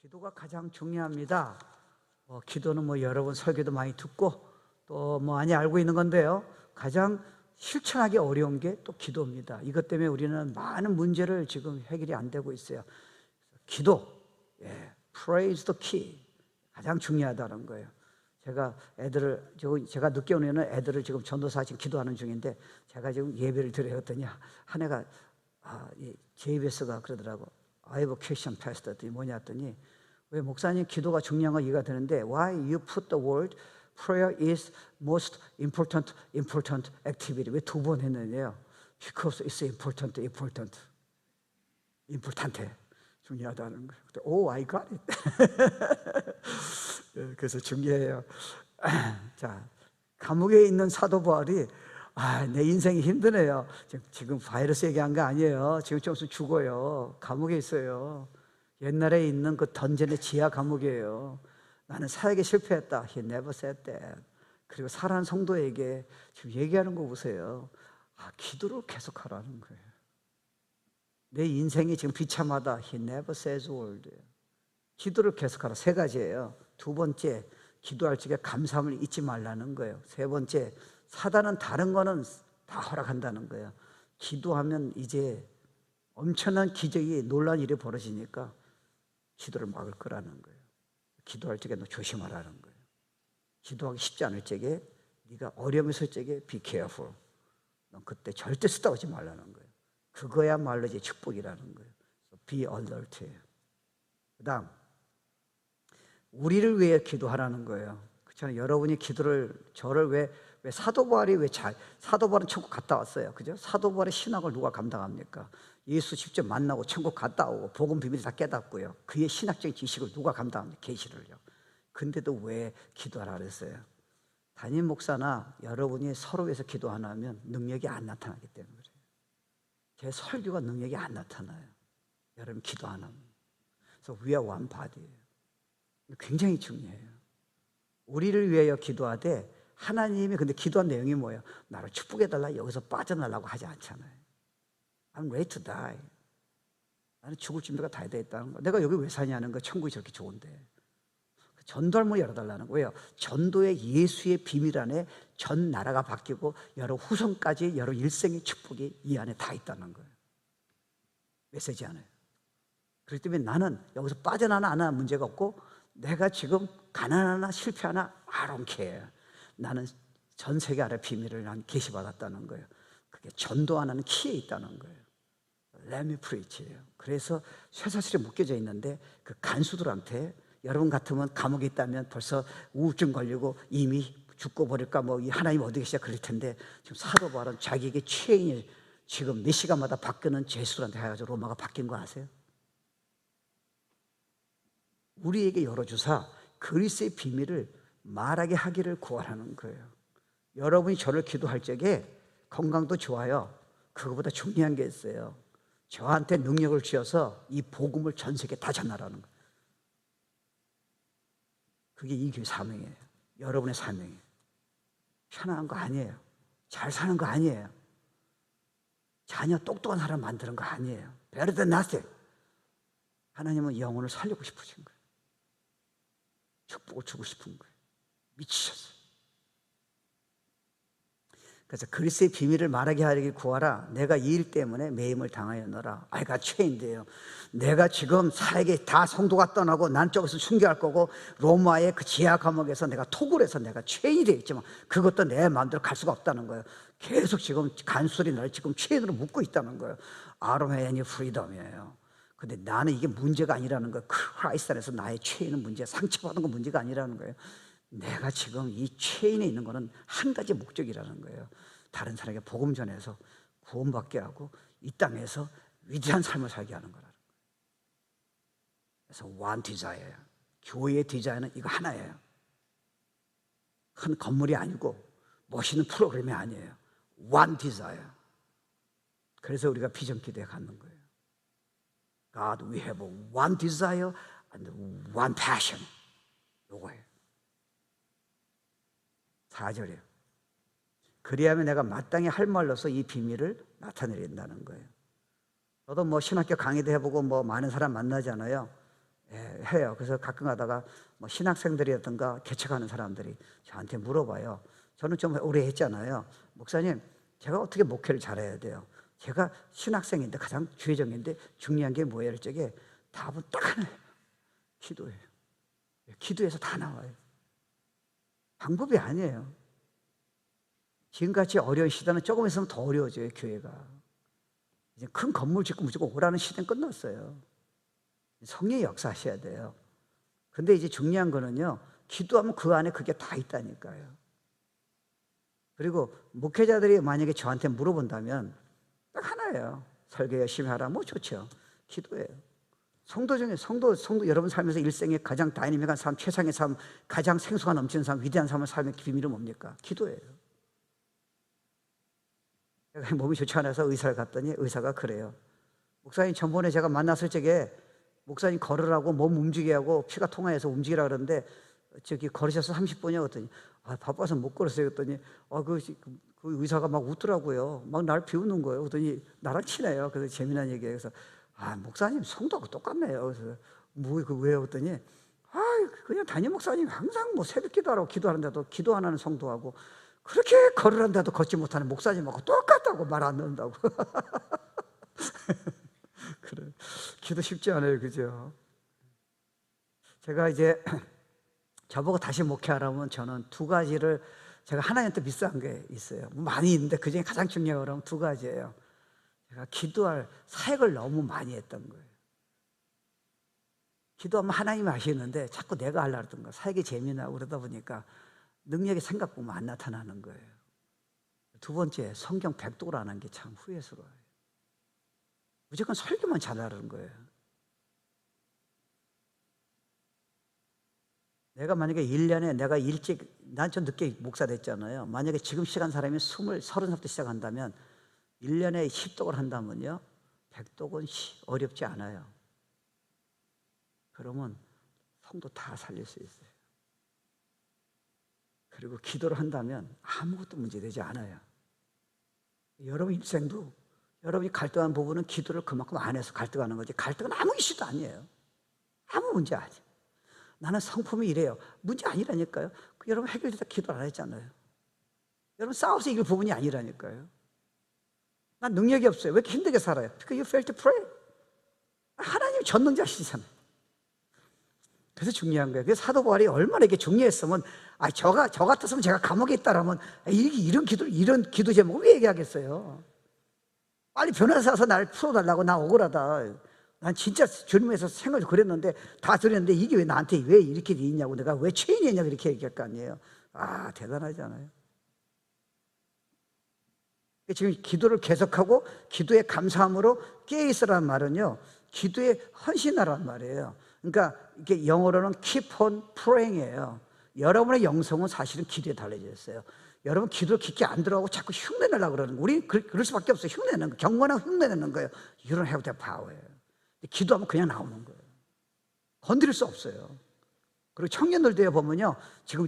기도가 가장 중요합니다. 기도는 여러분 설교도 많이 듣고 또 많이 알고 있는 건데요. 가장 실천하기 어려운 게 또 기도입니다. 이것 때문에 우리는 많은 문제를 지금 해결이 안 되고 있어요. 기도, praise the key, 가장 중요하다는 거예요. 제가 늦게 오면 애들을 지금 전도사 지금 기도하는 중인데 제가 지금 예배를 드려야 했더니 한 애가 JBS가 그러더라고. I have a question, pastor. 뭐냐 했더니 왜 목사님 기도가 중요한 거 이해가 되는데 why you put the word prayer is most important activity 왜 두 번 했느냐요? Because it's important. importante 중요하다는 거예요. Oh, I got it. 그래서 중요해요. 자, 감옥에 있는 사도 바울이 내 인생이 힘드네요. 지금 바이러스 얘기한 거 아니에요. 지금 좀 있으면 죽어요. 감옥에 있어요. 옛날에 있는 그 던전의 지하 감옥이에요. 나는 사역에 실패했다. He never said that. 그리고 사랑하는 성도에게 지금 얘기하는 거 보세요. 기도를 계속하라는 거예요. 내 인생이 지금 비참하다. He never says a word. 기도를 계속하라. 세 가지예요. 두 번째, 기도할 적에 감사함을 잊지 말라는 거예요. 세 번째, 사단은 다른 거는 다 허락한다는 거예요. 기도하면 이제 엄청난 기적이 놀라운 일이 벌어지니까 기도를 막을 거라는 거예요. 기도할 적에 너 조심하라는 거예요. 기도하기 쉽지 않을 적에 네가 어려움이 있을 적에 be careful. 넌 그때 절대 쓰다오지 말라는 거예요. 그거야말로 이제 축복이라는 거예요. be alert예요. 그다음 우리를 위해 기도하라는 거예요. 그렇잖아요. 여러분이 저를 왜 사도 바울이 사도 바울은 천국 갔다 왔어요. 그죠? 사도 바울의 신학을 누가 감당합니까? 예수 직접 만나고 천국 갔다 오고 복음 비밀을 다 깨닫고요. 그의 신학적인 지식을 누가 감당합니까? 계시를요. 근데도 왜 기도하라 그랬어요? 담임 목사나 여러분이 서로 위해서 기도 안 하면 능력이 안 나타나기 때문에 그래요. 제 설교가 능력이 안 나타나요. 여러분 기도 안 하면. 그래서 we are one body예요. 굉장히 중요해요. 우리를 위하여 기도하되 하나님이 근데 기도한 내용이 뭐예요? 나를 축복해달라 여기서 빠져나려고 하지 않잖아요. I'm ready to die. 나는 죽을 준비가 다 돼 있다는 거. 내가 여기 왜 사냐는 거. 천국이 저렇게 좋은데. 전도할 문을 열어달라는 거예요. 전도의 예수의 비밀 안에 전 나라가 바뀌고 여러 후손까지 여러 일생의 축복이 이 안에 다 있다는 거예요. 메시지 안에. 그렇기 때문에 나는 여기서 빠져나나 안 하나 문제가 없고 내가 지금 가난하나 실패하나 I don't care. 나는 전 세계 아래 비밀을 난 계시받았다는 거예요. 그게 전도하는 키에 있다는 거예요. Let me preach예요. 그래서 쇠사슬에 묶여져 있는데 그 간수들한테 여러분 같으면 감옥에 있다면 벌써 우울증 걸리고 이미 죽고 버릴까 이 하나님 어디 계시냐 그럴 텐데 지금 사도 바울은 자기에게 체인이 지금 몇 시간마다 바뀌는 죄수들한테 해가지고 로마가 바뀐 거 아세요? 우리에게 열어주사 그리스의 비밀을 말하게 하기를 구하라는 거예요. 여러분이 저를 기도할 적에 건강도 좋아요. 그거보다 중요한 게 있어요. 저한테 능력을 주셔서 이 복음을 전 세계에 다 전하라는 거예요. 그게 이 교회 사명이에요. 여러분의 사명이에요. 편안한 거 아니에요. 잘 사는 거 아니에요. 자녀 똑똑한 사람 만드는 거 아니에요. Better than nothing. 하나님은 영혼을 살리고 싶으신 거예요. 축복을 주고 싶은 거예요. 미치셨어요. 그래서 그리스의 비밀을 말하게 하길 구하라. 내가 이 일 때문에 매임을 당하였노라. 아이가 죄인데요. 내가 지금 사에게 다 성도가 떠나고 난 쪽에서 순교할 거고 로마의 그 지하 감옥에서 내가 토굴 해서 내가 죄인이 되어 있지만 그것도 내 마음대로 갈 수가 없다는 거예요. 계속 지금 간수들이 나를 지금 죄인으로 묶고 있다는 거예요. I don't have any freedom이에요. 근데 나는 이게 문제가 아니라는 거예요. 크라이스트 안에서 나의 죄인은 문제, 상처받은 건 문제가 아니라는 거예요. 내가 지금 이 죄인에 있는 거는 한 가지 목적이라는 거예요. 다른 사람에게 복음 전해서 구원받게 하고 이 땅에서 위대한 삶을 살게 하는 거라는 거예요. 그래서 one desire예요. 교회의 디자인은 이거 하나예요. 큰 건물이 아니고 멋있는 프로그램이 아니에요. one desire. 그래서 우리가 비전 기도에 갖는 거예요. God, we have one desire and one passion. 요거예요. 4절이에요. 그리하면 내가 마땅히 할 말로서 이 비밀을 나타내린다는 거예요. 저도 신학교 강의도 해보고 많은 사람 만나잖아요. 해요. 그래서 가끔 가다가 뭐 신학생들이라든가 개척하는 사람들이 저한테 물어봐요. 저는 좀 오래 했잖아요. 목사님, 제가 어떻게 목회를 잘해야 돼요? 제가 신학생인데 가장 주의적인데 중요한 게 뭐예요? 저게 답은 딱 하나예요. 기도예요. 기도에서 다 나와요. 방법이 아니에요. 지금같이 어려운 시대는 조금 있으면 더 어려워져요. 교회가 이제 큰 건물 짓고 무조건 오라는 시대는 끝났어요. 성령이 역사하셔야 돼요. 근데 이제 중요한 거는요, 기도하면 그 안에 그게 다 있다니까요. 그리고 목회자들이 만약에 저한테 물어본다면 딱 하나예요. 설교 열심히 하라. 뭐 좋죠. 기도예요. 성도 중에 성도 여러분 삶에서 일생에 가장 다이내믹한 삶, 최상의 삶, 가장 생수가 넘치는 삶, 위대한 삶을 삶의 비밀은 뭡니까? 기도예요. 제가 몸이 좋지 않아서 의사를 갔더니 의사가 그래요. 목사님, 전번에 제가 만났을 적에 목사님 걸으라고 몸 움직이게 하고 피가 통하여서 움직이라 그러는데 저기 걸으셔서 30분이요 그랬더니 바빠서 못 걸었어요 그랬더니 그 의사가 막 웃더라고요. 막 날 비웃는 거예요. 그랬더니 나랑 친해요. 그래서 재미난 얘기예요. 그래서 목사님 성도하고 똑같네요. 그래서 뭐 왜요 그랬더니 그냥 담임 목사님 항상 뭐 새벽 기도하라고 기도하는데도 기도 안 하는 성도하고 그렇게 걸으란데도 걷지 못하는 목사님하고 똑같다고 말 안 듣는다고. 그래, 기도 쉽지 않아요, 그죠? 제가 이제 저보고 다시 목회하라면 저는 두 가지를 제가 하나님한테 비싼 게 있어요. 많이 있는데 그 중에 가장 중요한 거는 두 가지예요. 제가 기도할 사역을 너무 많이 했던 거예요. 기도하면 하나님이 하시는데 자꾸 내가 하려고 했던 거예요. 사역이 재미나고 그러다 보니까 능력이 생각보면 안 나타나는 거예요. 두 번째, 성경 백독을 안 한 게 참 후회스러워요. 무조건 설교만 잘하는 거예요. 내가 만약에 1년에 내가 난 좀 늦게 목사 됐잖아요. 만약에 지금 시간 사람이 30살부터 시작한다면 1년에 10독을 한다면요, 100독은 어렵지 않아요. 그러면 성도 다 살릴 수 있어요. 그리고 기도를 한다면 아무것도 문제되지 않아요. 여러분 인생도 여러분이 갈등한 부분은 기도를 그만큼 안 해서 갈등하는 거지, 갈등은 아무 이슈도 아니에요. 아무 문제 아니에요. 나는 성품이 이래요. 문제 아니라니까요. 여러분 해결되다 기도 안 했잖아요. 여러분 싸워서 이길 부분이 아니라니까요. 난 능력이 없어요. 왜 이렇게 힘들게 살아요? Because you fail to pray. 하나님 전능자시잖아요. 그래서 중요한 거예요. 그래서 사도 바울이 얼마나 이게 중요했으면 저 같았으면 제가 감옥에 있다라면 이런 기도 제목을 왜 얘기하겠어요? 빨리 변호사 와서 날 풀어달라고. 나 억울하다. 난 진짜 주님에서 생각을 그랬는데 다 들었는데 이게 왜 나한테 왜 이렇게 돼 있냐고, 내가 왜 죄인이 있냐고 이렇게 얘기할 거 아니에요. 대단하잖아요. 지금 기도를 계속하고 기도에 감사함으로 깨어있으라는 말은요, 기도에 헌신하라는 말이에요. 그러니까 이게 영어로는 keep on praying이에요. 여러분의 영성은 사실은 기도에 달려져 있어요. 여러분 기도를 깊게 안 들어가고 자꾸 흉내내려고 그러는 거예요. 우리 그럴 수밖에 없어요. 흉내내는 거, 경건하고 흉내내는 거예요. You don't have that power. 기도하면 그냥 나오는 거예요. 건드릴 수 없어요. 그리고 청년들도 보면요, 지금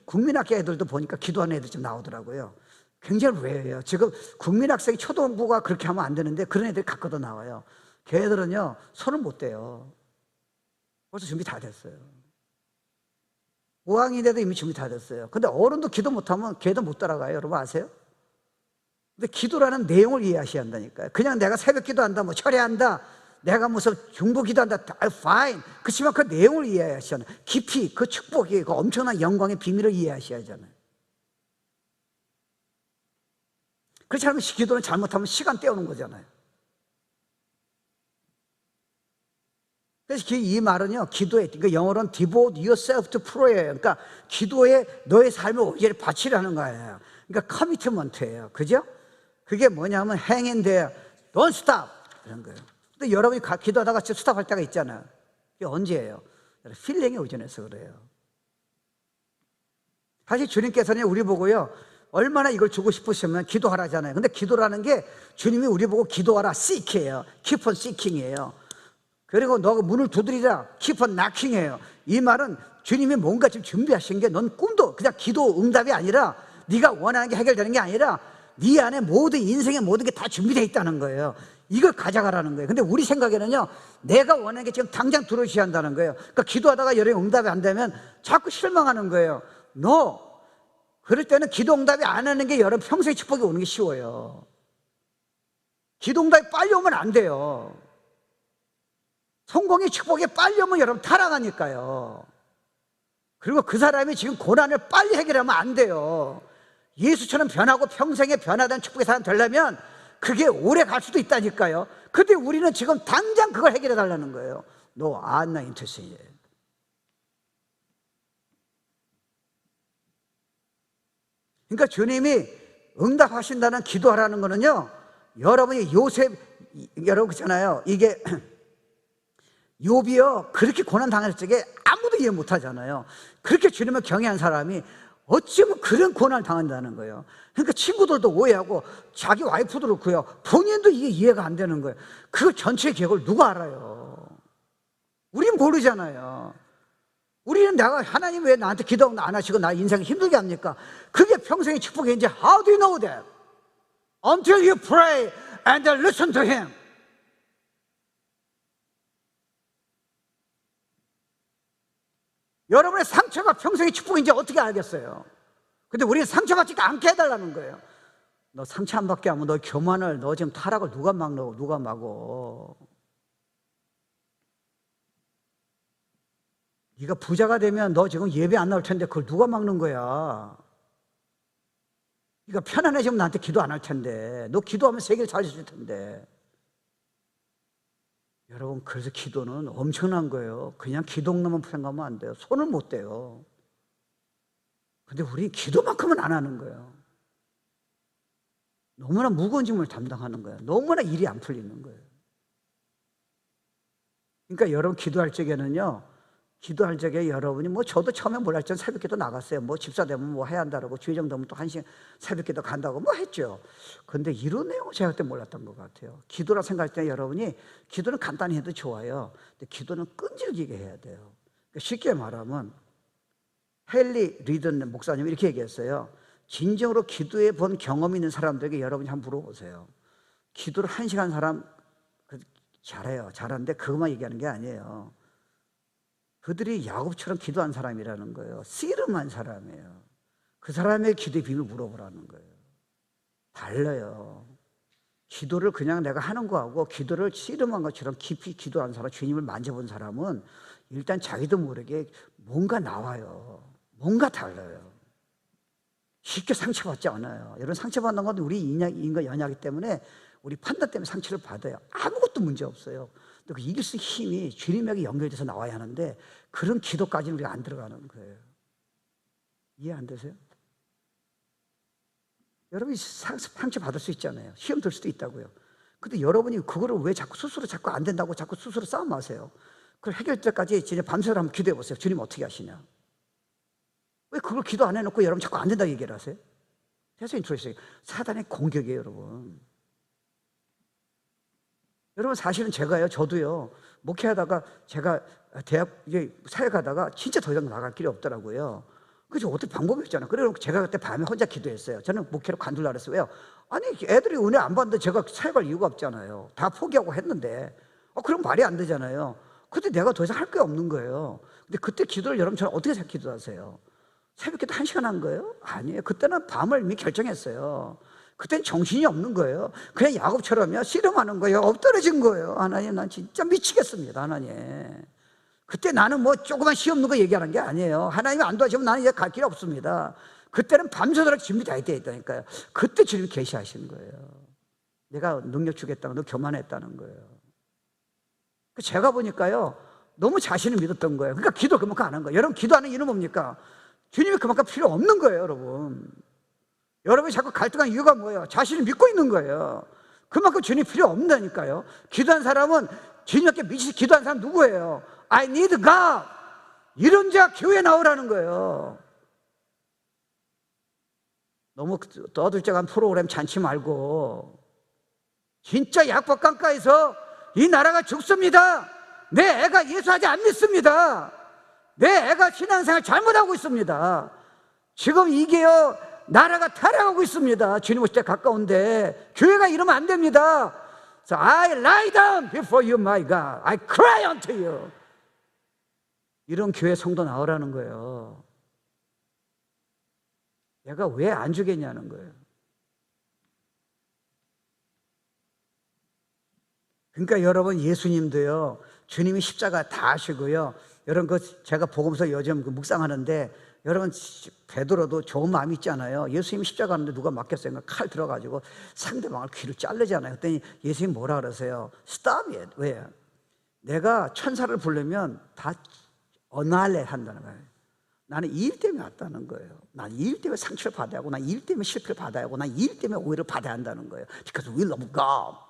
국민학교 애들도 보니까 기도하는 애들 좀 나오더라고요. 굉장히 왜요? 지금 국민학생이 초등부가 그렇게 하면 안 되는데 그런 애들이 가끔 나와요. 걔들은요 손을 못 대요. 벌써 준비 다 됐어요. 5학년인데도 이미 준비 다 됐어요. 근데 어른도 기도 못하면 걔도 못 따라가요. 여러분 아세요? 근데 기도라는 내용을 이해하셔야 한다니까요. 그냥 내가 새벽 기도한다, 뭐 철회한다, 내가 무슨 중보 기도한다, fine. 그렇지만 그 내용을 이해하셔야 하잖아요. 깊이 그 축복이, 그 엄청난 영광의 비밀을 이해하셔야 하잖아요. 그렇지 않으면 기도는 잘못하면 시간 때우는 거잖아요. 그래서 이 말은요, 기도에, 그러니까 영어로는 devote yourself to prayer. 그러니까 기도에 너의 삶을 온전히 바치라는 거예요. 그러니까 커미트먼트예요. 그죠? 그게 뭐냐면 hang in there, don't stop. 이런 거예요. 근데 여러분이 기도하다가 스탑할 때가 있잖아요. 그게 언제예요? 필링에 의존해서 그래요. 사실 주님께서는 우리 보고요, 얼마나 이걸 주고 싶으시면 기도하라잖아요. 근데 기도라는 게 주님이 우리 보고 기도하라, seek이에요. keep on seeking이에요. 그리고 너가 문을 두드리자, keep on knocking이에요. 이 말은 주님이 뭔가 지금 준비하신 게, 넌 꿈도 그냥 기도 응답이 아니라, 네가 원하는 게 해결되는 게 아니라 네 안에 모든 인생의 모든 게 다 준비되어 있다는 거예요. 이걸 가져가라는 거예요. 근데 우리 생각에는요, 내가 원하는 게 지금 당장 들어오셔야 한다는 거예요. 그러니까 기도하다가 여러분 응답이 안 되면 자꾸 실망하는 거예요. 그럴 때는 기도 응답이 안 하는 게 여러분 평생의 축복이 오는 게 쉬워요. 기도 응답이 빨리 오면 안 돼요. 성공의 축복이 빨리 오면 여러분 타락하니까요. 그리고 그 사람이 지금 고난을 빨리 해결하면 안 돼요. 예수처럼 변하고 평생에 변화된 축복의 사람 되려면 그게 오래 갈 수도 있다니까요. 근데 우리는 지금 당장 그걸 해결해 달라는 거예요. No, I'm not interested. 그러니까 주님이 응답하신다는 기도하라는 거는요, 여러분이 여러분 그렇잖아요. 이게 욥이요, 그렇게 고난 당할 적에 아무도 이해 못 하잖아요. 그렇게 주님을 경외한 사람이 어쩌면 그런 고난을 당한다는 거예요. 그러니까 친구들도 오해하고 자기 와이프도 그렇고요, 본인도 이게 이해가 안 되는 거예요. 그 전체의 계획을 누가 알아요? 우린 모르잖아요. 우리는 내가 하나님 왜 나한테 기도 안 하시고 나 인생 힘들게 합니까? 그게 평생의 축복인지 How do you know that? Until you pray and listen to Him. 여러분의 상처가 평생의 축복인지 어떻게 알겠어요? 근데 우리는 상처받지 않게 해달라는 거예요. 너 상처 안 받게 하면 너 교만을, 너 지금 타락을 누가 막노? 누가 막어? 네가 부자가 되면 너 지금 예배 안 나올 텐데 그걸 누가 막는 거야? 네가 편안해지면 나한테 기도 안 할 텐데, 너 기도하면 세계를 잘 해줄 텐데. 여러분, 그래서 기도는 엄청난 거예요. 그냥 기도만 생각하면 안 돼요. 손을 못 대요. 근데 우리 기도만큼은 안 하는 거예요. 너무나 무거운 짐을 담당하는 거예요. 너무나 일이 안 풀리는 거예요. 그러니까 여러분 기도할 적에는요, 기도할 적에 여러분이 저도 처음에 몰랐죠. 새벽기도 나갔어요. 집사 되면 해야 한다고, 주의정 되면 또 1시간 새벽기도 간다고 했죠. 근데 이런 내용을 제가 그때 몰랐던 것 같아요. 기도라 생각할 때 여러분이, 기도는 간단히 해도 좋아요. 근데 기도는 끈질기게 해야 돼요. 쉽게 말하면 헨리 리든 목사님이 이렇게 얘기했어요. 진정으로 기도해 본 경험이 있는 사람들에게 여러분이 한번 물어보세요. 기도를 1시간 사람 잘해요. 잘하는데 그것만 얘기하는 게 아니에요. 그들이 야곱처럼 기도한 사람이라는 거예요. 씨름한 사람이에요. 그 사람의 기도의 비밀을 물어보라는 거예요. 달라요. 기도를 그냥 내가 하는 거하고 기도를 씨름한 것처럼 깊이 기도한 사람, 주님을 만져본 사람은 일단 자기도 모르게 뭔가 나와요. 뭔가 달라요. 쉽게 상처받지 않아요. 여러분, 상처받는 건 우리 인간 연약이기 때문에, 우리 판단 때문에 상처를 받아요. 아무것도 문제 없어요. 그 이길 수 있는 힘이 주님에게 연결돼서 나와야 하는데, 그런 기도까지는 우리가 안 들어가는 거예요. 이해 안 되세요? 여러분이 상처 받을 수 있잖아요. 시험 들 수도 있다고요. 근데 여러분이 그거를 왜 스스로 자꾸 안 된다고 자꾸 스스로 싸움하세요? 그걸 해결될까지 진짜 밤새도록 한번 기도해 보세요. 주님 어떻게 하시냐? 왜 그걸 기도 안 해놓고 여러분 자꾸 안 된다고 얘기를 하세요? 대해서 인트로했어요. 사단의 공격이에요, 여러분. 여러분, 사실은 저도요, 목회하다가 제가 사회 가다가 진짜 더 이상 나갈 길이 없더라고요. 그래서 어떻게 방법이 없잖아요. 그래서 제가 그때 밤에 혼자 기도했어요. 저는 목회로 관둘라 그랬어요. 왜요? 아니, 애들이 은혜 안 받는데 제가 사회 갈 이유가 없잖아요. 다 포기하고 했는데. 그럼 말이 안 되잖아요. 근데 내가 더 이상 할 게 없는 거예요. 근데 그때 기도를 여러분처럼 어떻게 기도하세요? 새벽기도 1시간 한 거예요? 아니에요. 그때는 밤을 이미 결정했어요. 그땐 정신이 없는 거예요. 그냥 야곱처럼요, 씨름하는 거예요. 엎드러진 거예요. 하나님, 난 진짜 미치겠습니다, 하나님. 그때 나는 조그만 시험 없는 거 얘기하는 게 아니에요. 하나님이 안 도와주면 나는 이제 갈 길이 없습니다. 그때는 밤새도록 준비 다 되어 있다니까요. 그때 주님이 계시하시는 거예요. 내가 능력 주겠다고, 너 교만했다는 거예요. 제가 보니까요, 너무 자신을 믿었던 거예요. 그러니까 기도 그만큼 안 한 거예요. 여러분, 기도하는 이유는 뭡니까? 주님이 그만큼 필요 없는 거예요, 여러분. 여러분이 자꾸 갈등한 이유가 뭐예요? 자신을 믿고 있는 거예요. 그만큼 주님이 필요 없다니까요. 기도한 사람은, 주님께 미치 기도한 사람 누구예요? I need God. 이런 자 교회에 나오라는 거예요. 너무 떠들적한 프로그램 잔치 말고, 진짜 약법 강가에서 이 나라가 죽습니다. 내 애가 예수하지 안 믿습니다. 내 애가 신앙생활 잘못하고 있습니다. 지금 이게요, 나라가 타락하고 있습니다. 주님 오실 때 가까운데 교회가 이러면 안 됩니다. So I lie down before you, my God. I cry unto you. 이런 교회 성도 나오라는 거예요. 내가 왜 안 주겠냐는 거예요. 그러니까 여러분, 예수님도요, 주님이 십자가 다 하시고요. 여러분, 제가 복음서 요즘 묵상하는데, 여러분, 베드로도 좋은 마음이 있잖아요. 예수님이 십자가 하는데 누가 맡겼어요? 칼 들어가지고 상대방을 귀를 자르잖아요. 그랬더니 예수님 뭐라 그러세요? Stop it. 왜? 내가 천사를 부르면 다 어날레 한다는 거예요. 나는 이 일 때문에 왔다는 거예요. 난 이 일 때문에 상처를 받아야 하고, 난 이 일 때문에 실패를 받아야 하고, 난 이 일 때문에 오해를 받아야 한다는 거예요. Because we love God.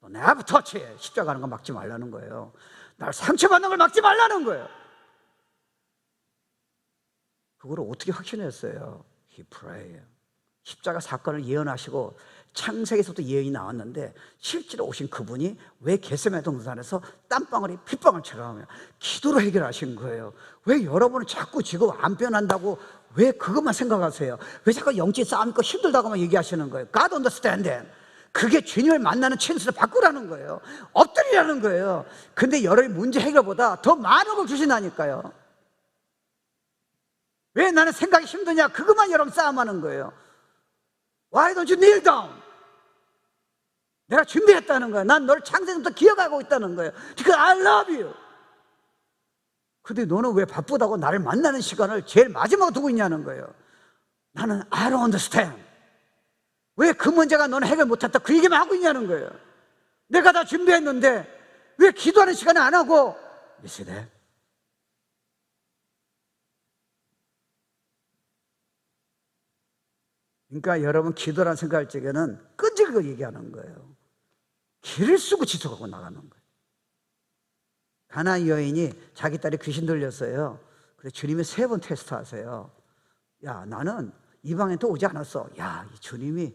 never touch it. 십자가 하는 거 막지 말라는 거예요. 날 상처받는 걸 막지 말라는 거예요. 그걸 어떻게 확신했어요? He prayed. 십자가 사건을 예언하시고 창세기에서부터 예언이 나왔는데, 실제로 오신 그분이 왜 겟세마네 동산에서 땀방울이 핏방울 처럼 기도로 해결하신 거예요. 왜 여러분은 자꾸 지금 안 변한다고 왜 그것만 생각하세요? 왜 자꾸 영적인 싸움 있고 힘들다고만 얘기하시는 거예요? God understand that. 그게 주님을 만나는 찬스를 바꾸라는 거예요. 엎드리라는 거예요. 근데 여러분이 문제 해결보다 더 많은 걸 주신다니까요. 왜 나는 생각이 힘드냐? 그것만 여러분 싸움하는 거예요. Why don't you kneel down? 내가 준비했다는 거야. 난 너를 창세전부터 기억하고 있다는 거예요. Because I love you. 근데 너는 왜 바쁘다고 나를 만나는 시간을 제일 마지막으로 두고 있냐는 거예요. 나는 I don't understand. 왜 그 문제가 너는 해결 못했다 그 얘기만 하고 있냐는 거예요. 내가 다 준비했는데 왜 기도하는 시간에 안 하고? You see that? 그러니까 여러분, 기도라는 생각할 적에는 끈질기게 얘기하는 거예요. 길을 쓰고 지속하고 나가는 거예요. 가나안 여인이 자기 딸이 귀신 들렸어요. 그래서 주님이 3번 테스트하세요. 야, 나는 이방에 또 오지 않았어. 야, 이 주님이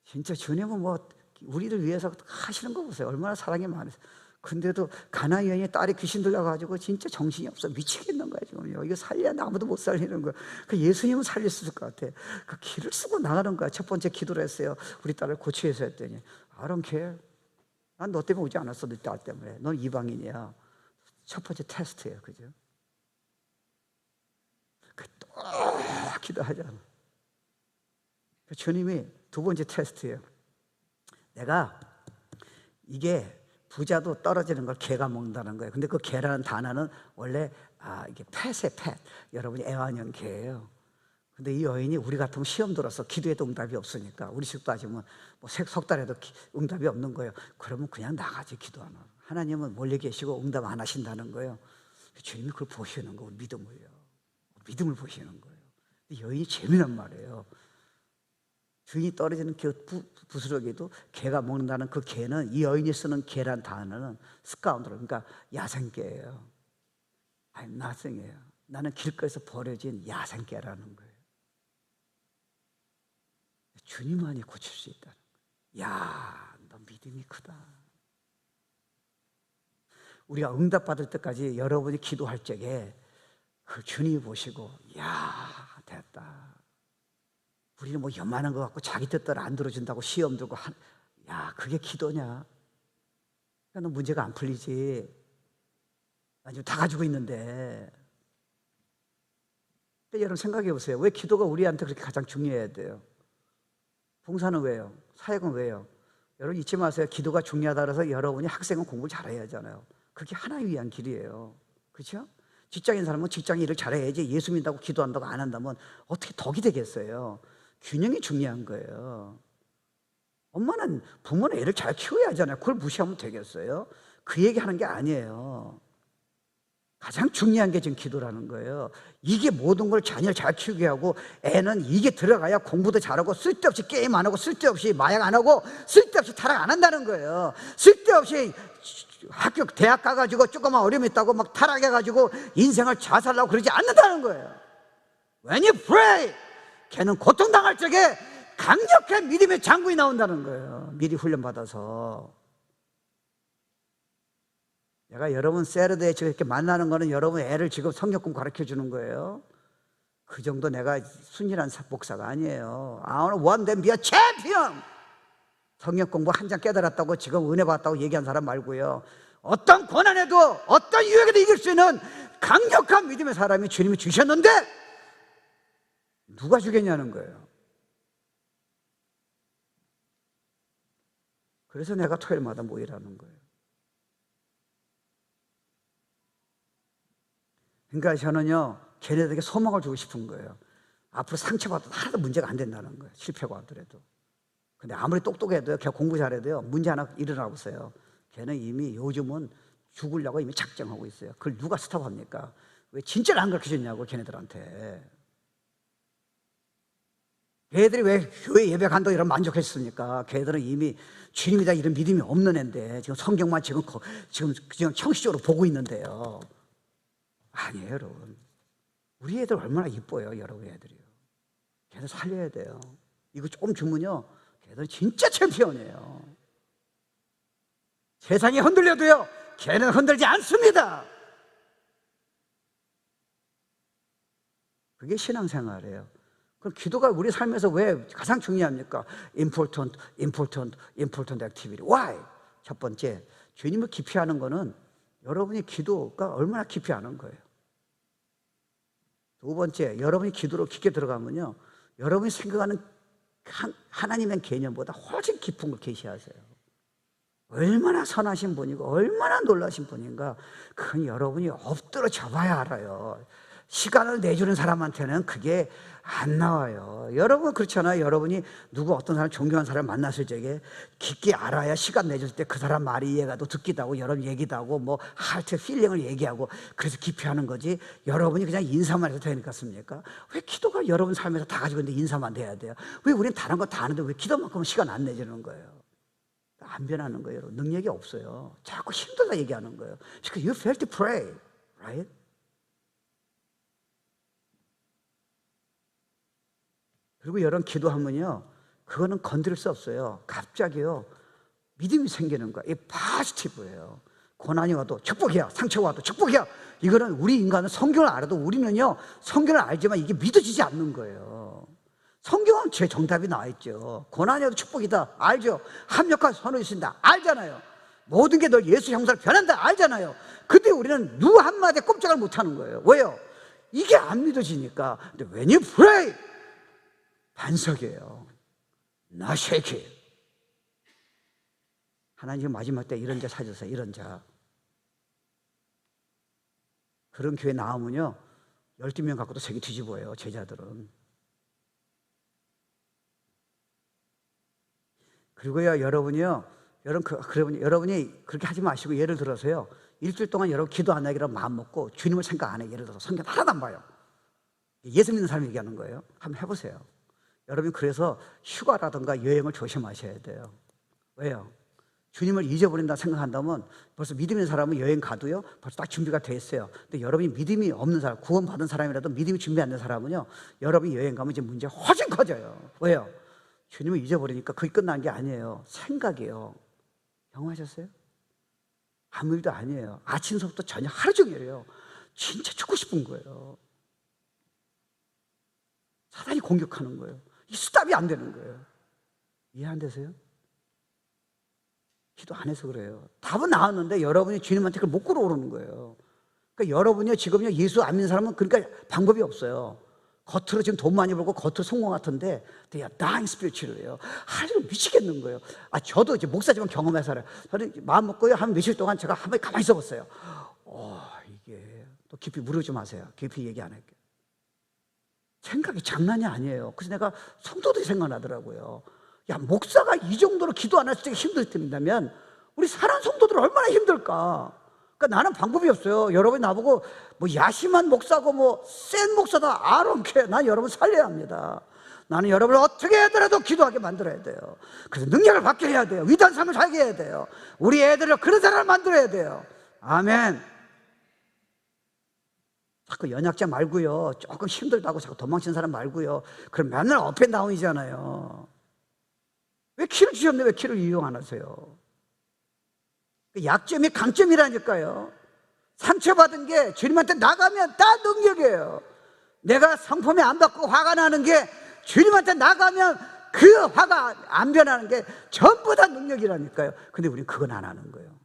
진짜, 주님은 뭐 우리를 위해서 하시는 거 보세요. 얼마나 사랑이 많으세요. 근데도 가나안 여인의 딸이 귀신 들려가지고 진짜 정신이 없어. 미치겠는 거야 지금요. 이거 살려야 아무도 못 살리는 거야. 그 예수님은 살릴 수 있을 것 같아. 그 길을 쓰고 나가는 거야. 첫 번째 기도를 했어요. 우리 딸을 고치해서 했더니 I don't care. 난 너 때문에 오지 않았어. 네 딸 때문에. 넌 이방인이야. 첫 번째 테스트예요. 그죠? 또 기도하잖아. 주님이 2번째 테스트예요. 내가 이게 부자도 떨어지는 걸 개가 먹는다는 거예요. 근데 그 개라는 단어는 원래 이게 펫의 펫. 여러분이 애완형 개예요. 근데 이 여인이 우리 같으면 시험 들어서 기도해도 응답이 없으니까, 우리 식 따지면 뭐 석 달에도 응답이 없는 거예요. 그러면 그냥 나가지, 기도하면. 하나님은 멀리 계시고 응답 안 하신다는 거예요. 주님이 그걸 보시는 거예요. 믿음을 보시는 거예요. 여인이 재미난 말이에요. 주인이 떨어지는 그 부스러기도 개가 먹는다는 그 개는, 이 여인이 쓰는 개란 단어는 스카운드로, 그러니까 야생개예요. I'm nothing이에요. 나는 길거리에서 버려진 야생개라는 거예요. 주님만이 고칠 수 있다는 거예요. 야, 너 믿음이 크다. 우리가 응답받을 때까지 여러분이 기도할 적에 그 주님이 보시고, 야, 됐다. 우리는 뭐 연만한 것 같고 자기 뜻대로 안 들어준다고 시험 들고 야, 그게 기도냐? 너 문제가 안 풀리지. 나 지금 다 가지고 있는데. 근데 여러분 생각해 보세요. 왜 기도가 우리한테 그렇게 가장 중요해야 돼요? 봉사는 왜요? 사역은 왜요? 여러분 잊지 마세요. 기도가 중요하다 그래서 여러분이 학생은 공부를 잘해야 하잖아요. 그게 하나를 위한 길이에요. 그렇죠? 직장인 사람은 직장 일을 잘해야지, 예수 믿는다고 기도한다고 안 한다면 어떻게 덕이 되겠어요? 균형이 중요한 거예요. 엄마는, 부모는 애를 잘 키워야 하잖아요. 그걸 무시하면 되겠어요? 그 얘기하는 게 아니에요. 가장 중요한 게 지금 기도라는 거예요. 이게 모든 걸 자녀를 잘 키우게 하고, 애는 이게 들어가야 공부도 잘하고, 쓸데없이 게임 안 하고, 쓸데없이 마약 안 하고, 쓸데없이 타락 안 한다는 거예요. 쓸데없이 학교 대학 가가지고 조그만 어려움이 있다고 막 타락해가지고 인생을 자살하려고 그러지 않는다는 거예요. When you pray, 걔는 고통당할 적에 강력한 믿음의 장군이 나온다는 거예요. 미리 훈련받아서. 내가 여러분 세르드에 지금 이렇게 만나는 거는 여러분 애를 지금 성경공 가르쳐 주는 거예요. 그 정도 내가 순진한 목사가 아니에요. I want them to be a champion. 성경 공부 한 장 깨달았다고 지금 은혜 받았다고 얘기한 사람 말고요, 어떤 고난에도 어떤 유혹에도 이길 수 있는 강력한 믿음의 사람이 주님이 주셨는데 누가 주겠냐는 거예요. 그래서 내가 토요일마다 모이라는 거예요. 그러니까 저는요, 걔네들에게 소망을 주고 싶은 거예요. 앞으로 상처받아도 하나도 문제가 안 된다는 거예요. 실패가 왔더라도. 근데 아무리 똑똑해도요, 걔 공부 잘해도요, 문제 하나 일어나고 있어요. 걔는 이미 요즘은 죽으려고 이미 작정하고 있어요. 그걸 누가 스톱합니까? 왜 진짜를 안 가르쳐줬냐고, 걔네들한테. 걔들이 왜 교회 예배 간다고 이런 만족했습니까? 걔들은 이미 주님이다 이런 믿음이 없는 애인데 지금 성경만 지금 형식적으로 보고 있는데요. 아니에요, 여러분. 우리 애들 얼마나 이뻐요, 여러분 애들이요. 걔들 살려야 돼요. 이거 조금 주면요, 걔들 진짜 챔피언이에요. 세상이 흔들려도요, 걔는 흔들지 않습니다. 그게 신앙생활이에요. 그럼 기도가 우리 삶에서 왜 가장 중요합니까? important activity. Why? 첫 번째, 주님을 깊이 하는 거는 여러분이 기도가 얼마나 깊이 하는 거예요. 두 번째, 여러분이 기도로 깊게 들어가면요, 여러분이 생각하는 하나님의 개념보다 훨씬 깊은 걸 계시하세요. 얼마나 선하신 분이고 얼마나 놀라신 분인가, 그건 여러분이 엎드려 져봐야 알아요. 시간을 내주는 사람한테는 그게 안 나와요. 여러분 그렇잖아요. 여러분이 누구 어떤 사람, 존경하는 사람 만났을 적에 깊게 알아야 시간 내줄 때 그 사람 말이 이해가 또 듣기도 하고 여러분 얘기도 하고 뭐 하트 필링을 얘기하고 그래서 깊이 하는 거지, 여러분이 그냥 인사만 해도 되는 것 같습니까? 왜 기도가 여러분 삶에서 다 가지고 있는데 인사만 돼야 돼요? 왜 우린 다른 거 다 아는데 왜 기도만큼은 시간 안 내주는 거예요? 안 변하는 거예요. 여러분. 능력이 없어요. 자꾸 힘들다 얘기하는 거예요. Because you fail to pray, right? 그리고 여러분 기도하면요, 그거는 건드릴 수 없어요. 갑자기요, 믿음이 생기는 거예요. 이게 파지티브예요. 고난이 와도 축복이야, 상처가 와도 축복이야. 이거는 우리 인간은 성경을 알아도 우리는요, 성경을 알지만 이게 믿어지지 않는 거예요. 성경은 제 정답이 나와 있죠. 고난이 와도 축복이다, 알죠? 합력과 선을 주신다, 알잖아요. 모든 게 널 예수 형상으로 변한다, 알잖아요. 근데 우리는 누구 한마디에 꼼짝을 못하는 거예요. 왜요? 이게 안 믿어지니까. 근데 when you pray, 반석이에요. Not shaky. 하나님 마지막 때 이런 자 찾으세요. 이런 자. 그런 교회 나오면요, 12명 갖고도 세계 뒤집어요, 제자들은. 그리고요, 여러분이 그렇게 하지 마시고, 예를 들어서요, 일주일 동안 여러분 기도 안 하기로 마음 먹고 주님을 생각 안 해. 예를 들어서 성경 하나도 안 봐요. 예수 믿는 사람이 얘기하는 거예요. 한번 해보세요. 여러분 그래서 휴가라든가 여행을 조심하셔야 돼요. 왜요? 주님을 잊어버린다 생각한다면 벌써 믿음 있는 사람은 여행 가도요, 벌써 딱 준비가 돼 있어요. 근데 여러분이 믿음이 없는 사람, 구원받은 사람이라도 믿음이 준비 안 된 사람은요, 여러분이 여행 가면 이제 문제가 훨씬 커져요. 왜요? 주님을 잊어버리니까 그게 끝난 게 아니에요. 생각이에요. 경험하셨어요? 아무 일도 아니에요. 아침서부터 저녁 하루 종일이에요. 진짜 죽고 싶은 거예요. 사단이 공격하는 거예요. 이 스탑이 안 되는 거예요. 이해 안 되세요? 기도 안 해서 그래요. 답은 나왔는데 여러분이 주님한테 그걸 못 끌어오르는 거예요. 그러니까 여러분이 지금요, 예수 안 믿는 사람은 그러니까 방법이 없어요. 겉으로 지금 돈 많이 벌고 겉으로 성공 같은데 they are dying spiritual이에요. 하루 미치겠는 거예요. 저도 이제 목사지만 경험해서 알아요. 저는 마음 먹고요, 한 며칠 동안 제가 한 번 가만히 있어 봤어요. 이게 또 깊이 물으지 마세요. 깊이 얘기 안 할게요. 생각이 장난이 아니에요. 그래서 내가 성도들이 생각나더라고요. 야, 목사가 이 정도로 기도 안 할 때 힘들다면 우리 사는 성도들 얼마나 힘들까? 그러니까 나는 방법이 없어요. 여러분이 나보고 뭐 야심한 목사고 뭐 센 목사다, I don't care. 난 여러분 살려야 합니다. 나는 여러분을 어떻게 하더라도 기도하게 만들어야 돼요. 그래서 능력을 받게 해야 돼요. 위대한 삶을 살게 해야 돼요. 우리 애들을 그런 사람을 만들어야 돼요. 아멘. 자꾸 연약자 말고요, 조금 힘들다고 자꾸 도망치는 사람 말고요, 그럼 맨날 업앤다운이잖아요. 왜 키를 주셨는데 왜 키를 이용 안 하세요? 약점이 강점이라니까요. 상처받은 게 주님한테 나가면 다 능력이에요. 내가 상품에 안 받고 화가 나는 게 주님한테 나가면 그 화가 안 변하는 게 전부 다 능력이라니까요. 근데 우리는 그건 안 하는 거예요.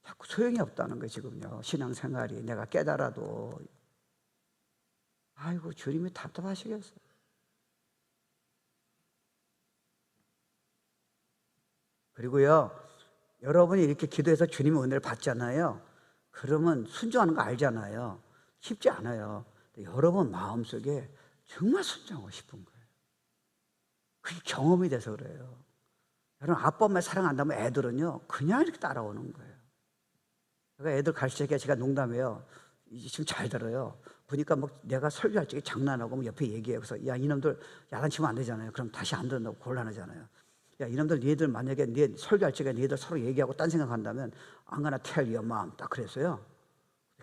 자꾸 소용이 없다는 거예요. 지금요, 신앙생활이 내가 깨달아도. 아이고, 주님이 답답하시겠어요. 그리고요, 여러분이 이렇게 기도해서 주님의 은혜를 받잖아요. 그러면 순종하는 거 알잖아요. 쉽지 않아요. 여러분 마음속에 정말 순종하고 싶은 거예요. 그게 경험이 돼서 그래요. 여러분, 아빠 엄마 사랑한다면 애들은요 그냥 이렇게 따라오는 거예요. 제가 애들 가르칠 때 제가 농담해요. 지금 잘 들어요. 보니까 뭐 내가 설교할 적에 장난하고 뭐 옆에 얘기해요. 그래서 야, 이놈들 야단치면 안 되잖아요. 그럼 다시 안 듣는다고 곤란하잖아요. 야, 이놈들 니들 만약에 네 설교할 적에 니들 서로 얘기하고 딴 생각한다면 I'm gonna tell your mom. 딱 그랬어요.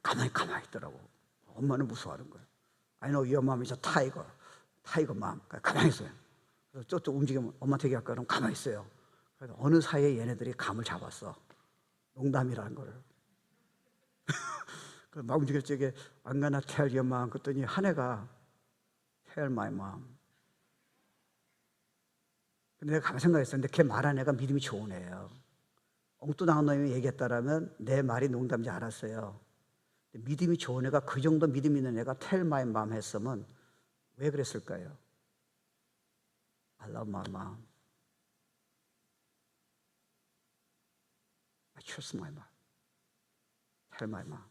가만히 있더라고. 엄마는 무서워하는 거예요. I know your mom is a tiger. 타이거 mom. 가만히 있어요. 그래서 또 움직이면 엄마한테 얘기할까? 그럼 가만히 있어요. 그래서 어느 사이에 얘네들이 감을 잡았어. 농담이라는 거를. 막 움직일 적에 I'm gonna tell your mom. 그랬더니 한 애가 tell my mom. 근데 내가 가만히 생각했었는데 걔 말한 애가 믿음이 좋은 애예요. 엉뚱한 놈이 얘기했다라면 내 말이 농담인지 알았어요. 믿음이 좋은 애가 그 정도 믿음 있는 애가 tell my mom 했으면 왜 그랬을까요? I love my mom. I trust my mom. Tell my mom.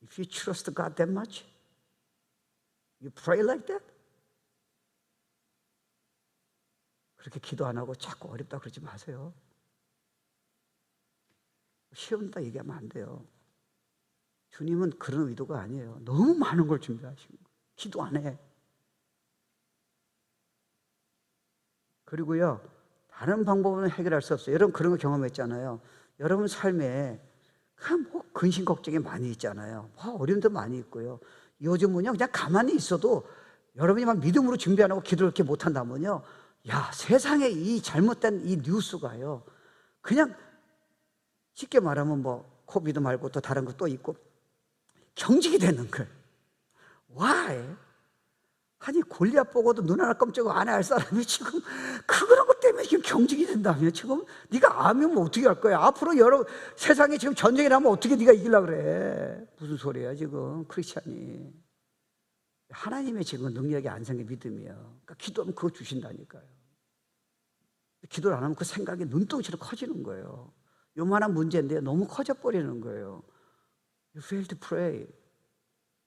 If you trust God that much, you pray like that? 그렇게 기도 안 하고 자꾸 어렵다 그러지 마세요. 쉬운다 얘기하면 안 돼요. 주님은 그런 의도가 아니에요. 너무 많은 걸 준비하시고 기도 안 해. 그리고요, 다른 방법은 해결할 수 없어요. 여러분 그런 거 경험했잖아요. 여러분 삶에 뭐 근심 걱정이 많이 있잖아요. 뭐 어려움도 많이 있고요. 요즘은요 그냥 가만히 있어도 여러분이 막 믿음으로 준비 안 하고 기도를 이렇게 못한다면요, 야, 세상에 이 잘못된 이 뉴스가요 그냥 쉽게 말하면 뭐 코비드 말고 또 다른 거 또 있고 경직이 되는 거예요. Why? 아니 골리앗 보고도 눈 하나 깜짝 안 할 사람이 지금 그런 것 때문에 지금 경직이 된다며. 지금 네가 아면 어떻게 할 거야? 앞으로 여러 세상에 지금 전쟁이 나면 어떻게 네가 이기려고 그래? 무슨 소리야 지금 크리스찬이. 하나님의 지금 능력이 안 생긴 믿음이에요. 그러니까 기도하면 그거 주신다니까요. 기도를 안 하면 그 생각이 눈덩이처럼 커지는 거예요. 요만한 문제인데 너무 커져버리는 거예요. You fail to pray.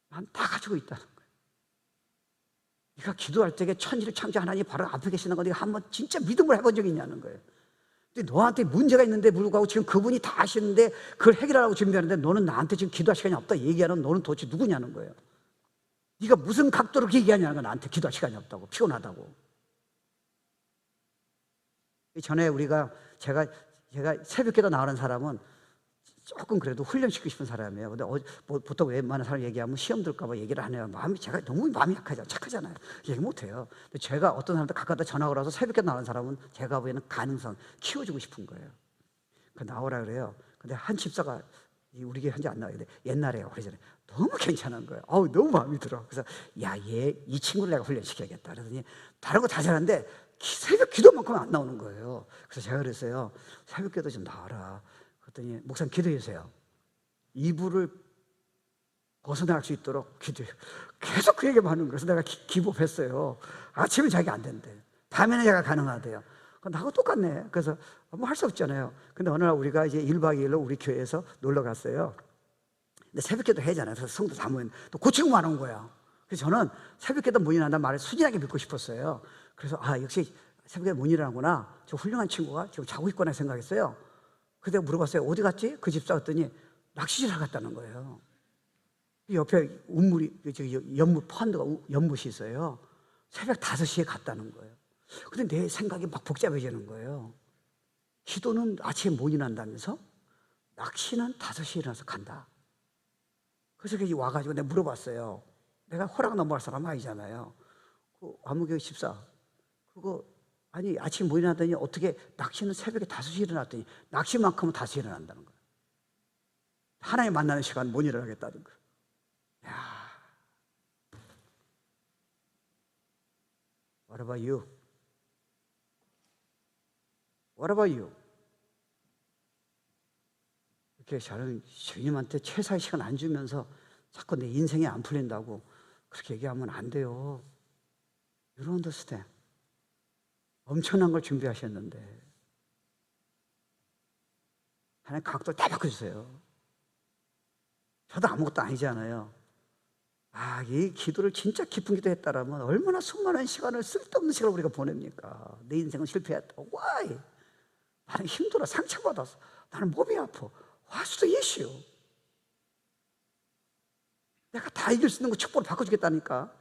난 다 가지고 있다는 거예요. 네가 기도할 때에 천지를 창조한 하나님 바로 앞에 계시는 거 네가 한번 진짜 믿음을 해본 적이 있냐는 거예요. 근데 너한테 문제가 있는데 불구하고 지금 그분이 다 아시는데 그걸 해결하려고 준비하는데 너는 나한테 지금 기도할 시간이 없다 얘기하는 너는 도대체 누구냐는 거예요. 네가 무슨 각도로 얘기하냐는 거야. 나한테 기도할 시간이 없다고, 피곤하다고. 전에 제가 새벽기도 나오는 사람은 조금 그래도 훈련시키고 싶은 사람이에요. 근데 보통 웬만한 사람 얘기하면 시험 들까 봐 얘기를 안 해요. 제가 너무 마음이 착하잖아요. 얘기 못 해요. 근데 제가 어떤 사람한테 가까다 전화 걸어서 새벽에 나오는 사람은 제가 보기에는 가능성 키워주고 싶은 거예요. 나오라 그래요. 근데 한 집사가 우리 교회 현재 안 나와요. 근데 옛날에 오래전에 너무 괜찮은 거예요. 너무 마음에 들어. 그래서 야, 이 친구를 내가 훈련시켜야겠다. 그러더니 다른 거 다 잘하는데 새벽 기도만큼은 안 나오는 거예요. 그래서 제가 그랬어요. 새벽 기도 좀 나와라. 그랬더니 목사님 기도해 주세요. 이불을 벗어날 수 있도록 기도해요. 계속 그 얘기만 하는 거예요. 그래서 내가 기법했어요. 아침에 자기 안 된대. 밤에는 제가 가능하대요. 나하고 똑같네. 그래서 뭐 할 수 없잖아요. 근데 어느 날 우리가 이제 1박 2일로 우리 교회에서 놀러 갔어요. 근데 새벽기도 해잖아요. 그래서 성도 다 모인 또 고치고만 온 거예요. 그래서 저는 새벽기도 문의한다는 말을 순진하게 믿고 싶었어요. 그래서 역시 새벽에 문의하는구나. 저 훌륭한 친구가 지금 자고 있구나 생각했어요. 그래서 물어봤어요. 어디 갔지? 그 집사 갔더니 낚시질 하러 갔다는 거예요. 옆에 연못 펀드가 연못이 있어요. 새벽 5시에 갔다는 거예요. 근데 내 생각이 막 복잡해지는 거예요. 기도는 아침에 문의한다면서 낚시는 5시에 일어나서 간다. 그래서 와가지고 내가 물어봤어요. 내가 호락 넘어갈 사람 아니잖아요. 아무개 집사, 아니 아침에 뭐 일어나더니 어떻게 낚시는 새벽에 5시에 일어났더니 낚시만큼은 5시에 일어난다는 거예요. 하나님 만나는 시간 못 일어나겠다는 거예요. 야, What about you? What about you? 이렇게 저는 주님한테 최사의 시간 안 주면서 자꾸 내 인생이 안 풀린다고 그렇게 얘기하면 안 돼요. You don't understand. 엄청난 걸 준비하셨는데 하나님 각도를 다 바꿔주세요. 저도 아무것도 아니잖아요. 이 기도를 진짜 깊은 기도 했다라면 얼마나 수많은 시간을 쓸데없는 시간을 우리가 보냅니까? 내 인생은 실패했다. Why? 나는 힘들어. 상처받았어. 나는 몸이 아파. What's the issue? 내가 다 이길 수 있는 거 축복으로 바꿔주겠다니까.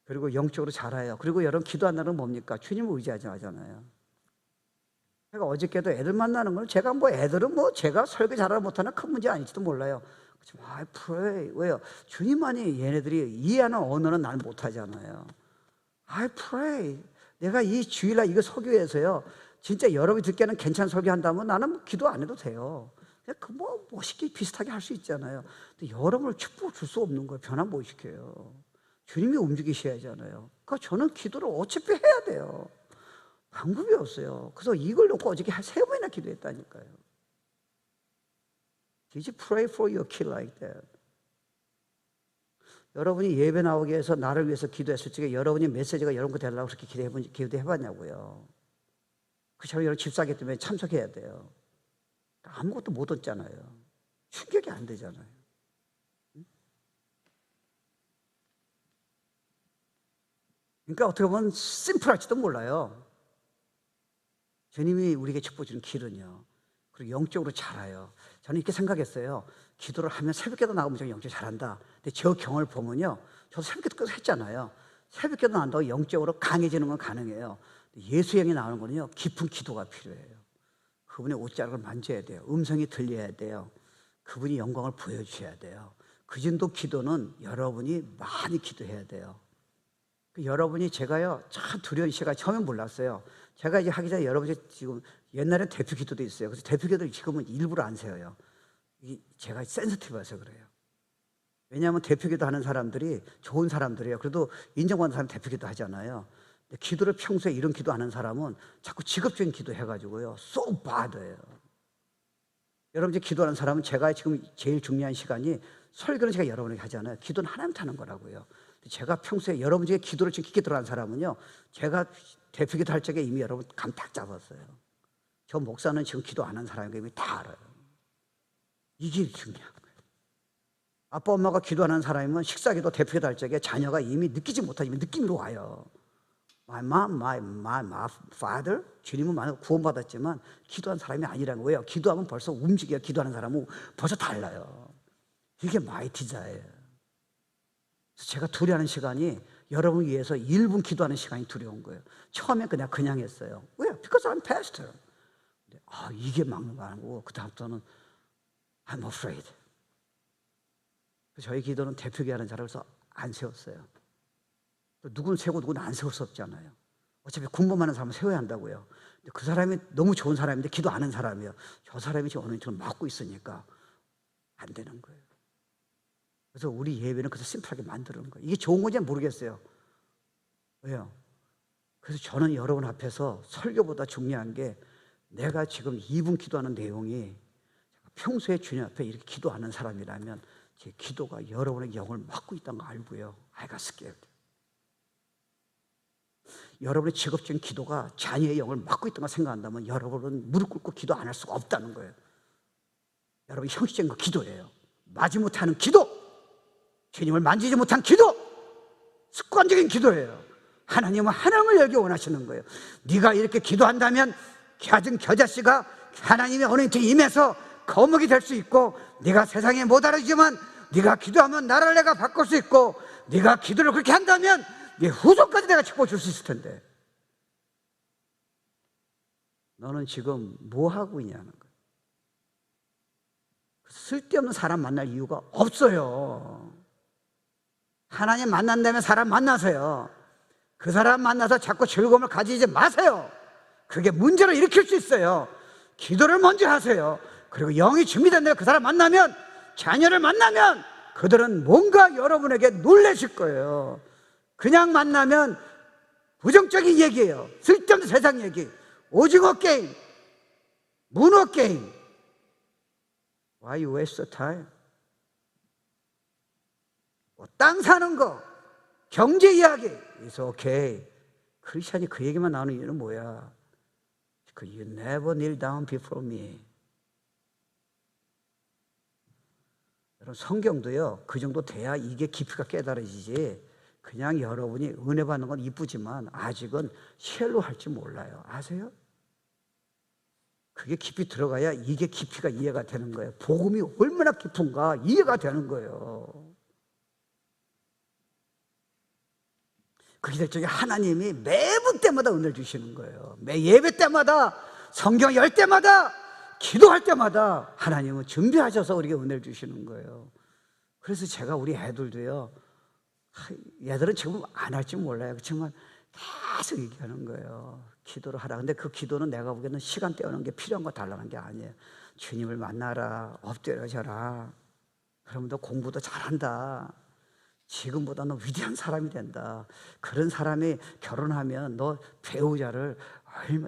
그리고 영적으로 자라요. 그리고 여러분 기도한다는 건 뭡니까? 주님을 의지하지 하잖아요. 제가 어저께도 애들 만나는 건 제가 애들은 제가 설교 잘하지 못하는 큰 문제 아닐지도 몰라요. 그렇지만 I pray. 왜요? 주님만이 얘네들이 이해하는 언어는 나는 못하잖아요. I pray. 내가 이 주일날 이거 설교해서요, 진짜 여러분이 듣기에는 괜찮은 설교한다면 나는 기도 안 해도 돼요. 그냥 멋있게 비슷하게 할 수 있잖아요. 근데 여러분을 축복을 줄 수 없는 거예요. 변화 못 시켜요. 주님이 움직이셔야 하잖아요. 그러니까 저는 기도를 어차피 해야 돼요. 방법이 없어요. 그래서 이걸 놓고 어저께 3번이나 기도했다니까요. Did you pray for your kid like that? 여러분이 예배 나오기 위해서 나를 위해서 기도했을 적에 여러분이 메시지가 여러분 거 되려고 그렇게 기도해봤냐고요. 그처럼 여러분 집사기 때문에 참석해야 돼요. 아무것도 못 얻잖아요. 충격이 안 되잖아요. 그러니까 어떻게 보면 심플할지도 몰라요. 주님이 우리에게 축복 주는 길은요. 그리고 영적으로 자라요. 저는 이렇게 생각했어요. 기도를 하면 새벽기도 나가면 제가 영적으로 잘한다. 근데 저 경험을 보면요. 저도 새벽기도 했잖아요. 새벽기도 나온다고 영적으로 강해지는 건 가능해요. 예수의 영이 나오는 거는요. 깊은 기도가 필요해요. 그분의 옷자락을 만져야 돼요. 음성이 들려야 돼요. 그분이 영광을 보여주셔야 돼요. 그 정도 기도는 여러분이 많이 기도해야 돼요. 여러분이 제가요 참 두려운 시간 처음엔 몰랐어요. 제가 이제 하기 전에 여러분이 지금 옛날엔 대표 기도도 있어요. 그래서 대표 기도를 지금은 일부러 안 세워요. 제가 센시티브해서 그래요. 왜냐하면 대표 기도 하는 사람들이 좋은 사람들이에요. 그래도 인정받는 사람 대표 기도 하잖아요. 근데 기도를 평소에 이런 기도 하는 사람은 자꾸 직업적인 기도 해가지고요 so bad예요. 여러분 이제 기도하는 사람은 제가 지금 제일 중요한 시간이 설교는 제가 여러분에게 하잖아요. 기도는 하나님한테 하는 거라고요. 제가 평소에 여러분 중에 기도를 좀 깊게 들어간 사람은요, 제가 대표 기도 할 적에 이미 여러분 감 딱 잡았어요. 저 목사는 지금 기도 안 한 사람인 이미 다 알아요. 이게 중요한 거예요. 아빠 엄마가 기도하는 사람이면 식사기도 대표 기도 할 적에 자녀가 이미 느끼지 못하지만 느낌으로 와요. My mom, my father, 주님은 만약 구원받았지만 기도한 사람이 아니라는 거예요. 기도하면 벌써 움직여요. 기도하는 사람은 벌써 달라요. 이게 마이티자예요. 그래서 제가 두려워하는 시간이 여러분을 위해서 1분 기도하는 시간이 두려운 거예요. 처음에 그냥 했어요. 왜? Because I'm pastor. 근데, 이게 막는 거 아니고 그 다음부터는 I'm afraid. 저희 기도는 대표기 하는 자를 그래서 안 세웠어요. 또 누구는 세우고 누구는 안 세울 수 없잖아요. 어차피 공부하는 사람은 세워야 한다고요. 근데 그 사람이 너무 좋은 사람인데 기도 안 하는 사람이에요. 저 사람이 지금 어느 정도 막고 있으니까 안 되는 거예요. 그래서 우리 예배는 그래서 심플하게 만드는 거예요. 이게 좋은 건지 모르겠어요. 왜요? 그래서 저는 여러분 앞에서 설교보다 중요한 게 내가 지금 2분 기도하는 내용이 평소에 주님 앞에 이렇게 기도하는 사람이라면 제 기도가 여러분의 영을 막고 있다는 거 알고요. I got scared. 여러분의 직업적인 기도가 자녀의 영을 막고 있다는 걸 생각한다면 여러분은 무릎 꿇고 기도 안 할 수가 없다는 거예요. 여러분 형식적인 거 기도예요. 마지못해 하는 기도, 주님을 만지지 못한 기도, 습관적인 기도예요. 하나님은 하나님을 여기 원하시는 거예요. 네가 이렇게 기도한다면 가진 겨자씨가 하나님의 언행에 임해서 거목이 될 수 있고, 네가 세상에 못 알아주지만 네가 기도하면 나라를 내가 바꿀 수 있고, 네가 기도를 그렇게 한다면 네 후손까지 내가 축복 줄 수 있을 텐데 너는 지금 뭐 하고 있냐는 거예요. 쓸데없는 사람 만날 이유가 없어요. 하나님 만난다면 사람 만나세요. 그 사람 만나서 자꾸 즐거움을 가지지 마세요. 그게 문제를 일으킬 수 있어요. 기도를 먼저 하세요. 그리고 영이 준비된 대로 그 사람 만나면, 자녀를 만나면 그들은 뭔가 여러분에게 놀라실 거예요. 그냥 만나면 부정적인 얘기예요. 쓸데없는 세상 얘기. 오징어 게임, 문어 게임. Why you waste your time? 땅 사는 거, 경제 이야기, it's okay. 크리스찬이 그 얘기만 나오는 이유는 뭐야? You never kneel down before me. 여러분, 성경도요, 그 정도 돼야 이게 깊이가 깨달아지지. 그냥 여러분이 은혜 받는 건 이쁘지만 아직은 쉘로 할지 몰라요. 아세요? 그게 깊이 들어가야 이게 깊이가 이해가 되는 거예요. 복음이 얼마나 깊은가 이해가 되는 거예요. 그렇게 될 적에 하나님이 매분 때마다 은혜를 주시는 거예요. 매 예배 때마다, 성경 열 때마다, 기도할 때마다 하나님은 준비하셔서 우리에게 은혜를 주시는 거예요. 그래서 제가 우리 애들도요, 얘들은 지금 안 할지 몰라요. 그렇지만 계속 얘기하는 거예요. 기도를 하라. 근데 그 기도는 내가 보기에는 시간 때우는 게 필요한 거 달라는 게 아니에요. 주님을 만나라, 엎드려져라. 그러면 너 공부도 잘한다. 지금보다 너 위대한 사람이 된다. 그런 사람이 결혼하면 너 배우자를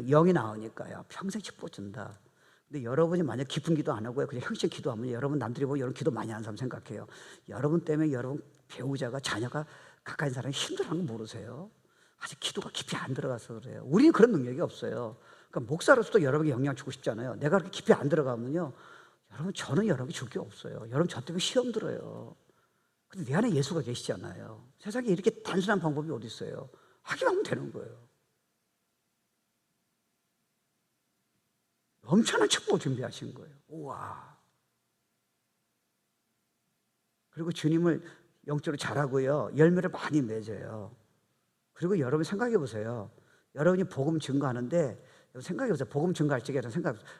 영이 나오니까요, 평생 축복준다. 근데 여러분이 만약 깊은 기도 안 하고요, 그냥 형식 기도하면 여러분 남들이 보고 여러분 기도 많이 하는 사람 생각해요. 여러분 때문에 여러분 배우자가, 자녀가 가까이 있는 사람이 힘들어하는 거 모르세요? 아직 기도가 깊이 안 들어가서 그래요. 우리는 그런 능력이 없어요. 그러니까 목사로서도 여러분에게 영향 주고 싶잖아요. 내가 그렇게 깊이 안 들어가면요, 여러분 저는 여러분이 줄 게 없어요. 여러분 저 때문에 시험 들어요. 근데 내 안에 예수가 계시잖아요. 세상에 이렇게 단순한 방법이 어디 있어요? 하기만 하면 되는 거예요. 엄청난 축복을 준비하신 거예요. 우와. 그리고 주님을 영적으로 잘하고요, 열매를 많이 맺어요. 그리고 여러분 생각해 보세요. 여러분이 복음 증거하는데, 생각해 보세요. 복음 증거할 적에,